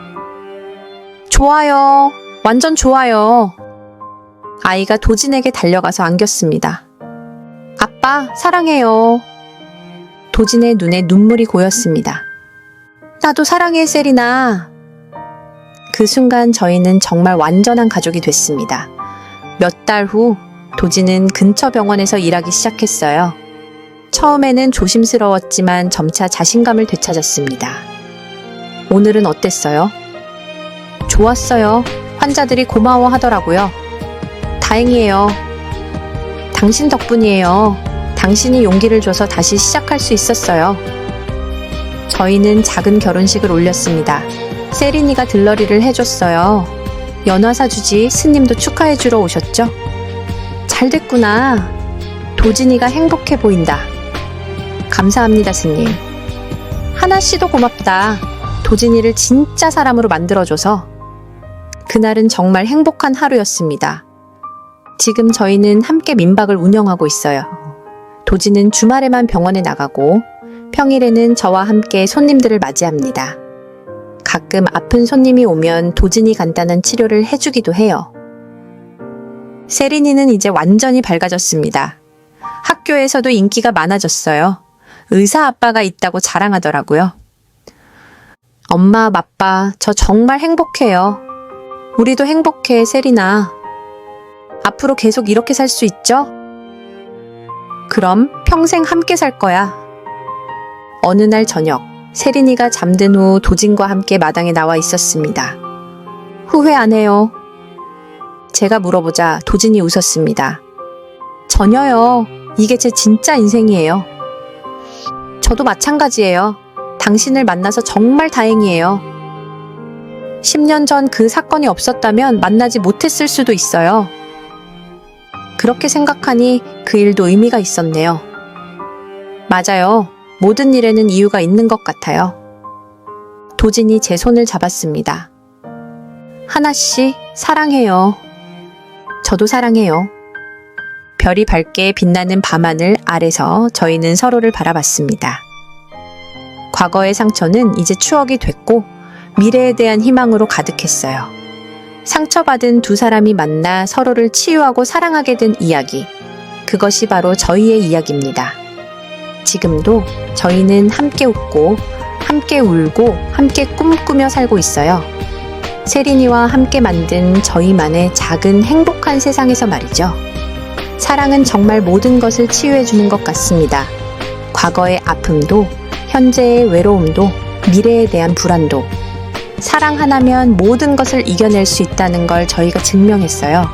좋아요. 완전 좋아요. 아이가 도진에게 달려가서 안겼습니다. 아빠, 사랑해요. 도진의 눈에 눈물이 고였습니다. 나도 사랑해, 세린아. 그 순간 저희는 정말 완전한 가족이 됐습니다. 몇 달 후 도진은 근처 병원에서 일하기 시작했어요. 처음에는 조심스러웠지만 점차 자신감을 되찾았습니다. 오늘은 어땠어요? 좋았어요. 환자들이 고마워하더라고요. 다행이에요. 당신 덕분이에요. 당신이 용기를 줘서 다시 시작할 수 있었어요. 저희는 작은 결혼식을 올렸습니다. 세린이가 들러리를 해줬어요. 연화사 주지 스님도 축하해주러 오셨죠? 잘 됐구나. 도진이가 행복해 보인다. 감사합니다, 스님. 하나씨도 고맙다. 도진이를 진짜 사람으로 만들어줘서. 그날은 정말 행복한 하루였습니다. 지금 저희는 함께 민박을 운영하고 있어요. 도진은 주말에만 병원에 나가고 평일에는 저와 함께 손님들을 맞이합니다. 가끔 아픈 손님이 오면 도진이 간단한 치료를 해주기도 해요. 세린이는 이제 완전히 밝아졌습니다. 학교에서도 인기가 많아졌어요. 의사 아빠가 있다고 자랑하더라고요. 엄마, 아빠, 저 정말 행복해요. 우리도 행복해, 세린아. 앞으로 계속 이렇게 살 수 있죠? 그럼 평생 함께 살 거야. 어느 날 저녁, 세린이가 잠든 후 도진과 함께 마당에 나와 있었습니다. 후회 안 해요. 제가 물어보자 도진이 웃었습니다. 전혀요. 이게 제 진짜 인생이에요. 저도 마찬가지예요. 당신을 만나서 정말 다행이에요. 10년 전 그 사건이 없었다면 만나지 못했을 수도 있어요. 그렇게 생각하니 그 일도 의미가 있었네요. 맞아요. 모든 일에는 이유가 있는 것 같아요. 도진이 제 손을 잡았습니다. 하나씨, 사랑해요. 저도 사랑해요. 별이 밝게 빛나는 밤하늘 아래서 저희는 서로를 바라봤습니다. 과거의 상처는 이제 추억이 됐고 미래에 대한 희망으로 가득했어요. 상처받은 두 사람이 만나 서로를 치유하고 사랑하게 된 이야기. 그것이 바로 저희의 이야기입니다. 지금도 저희는 함께 웃고, 함께 울고, 함께 꿈꾸며 살고 있어요. 세린이와 함께 만든 저희만의 작은 행복한 세상에서 말이죠. 사랑은 정말 모든 것을 치유해주는 것 같습니다. 과거의 아픔도, 현재의 외로움도, 미래에 대한 불안도. 사랑 하나면 모든 것을 이겨낼 수 있다는 걸 저희가 증명했어요.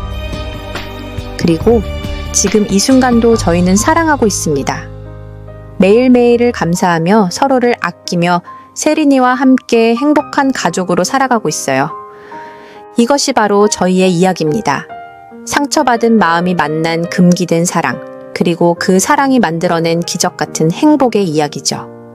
그리고 지금 이 순간도 저희는 사랑하고 있습니다. 매일매일을 감사하며 서로를 아끼며 세린이와 함께 행복한 가족으로 살아가고 있어요. 이것이 바로 저희의 이야기입니다. 상처받은 마음이 만난 금기된 사랑, 그리고 그 사랑이 만들어낸 기적 같은 행복의 이야기죠.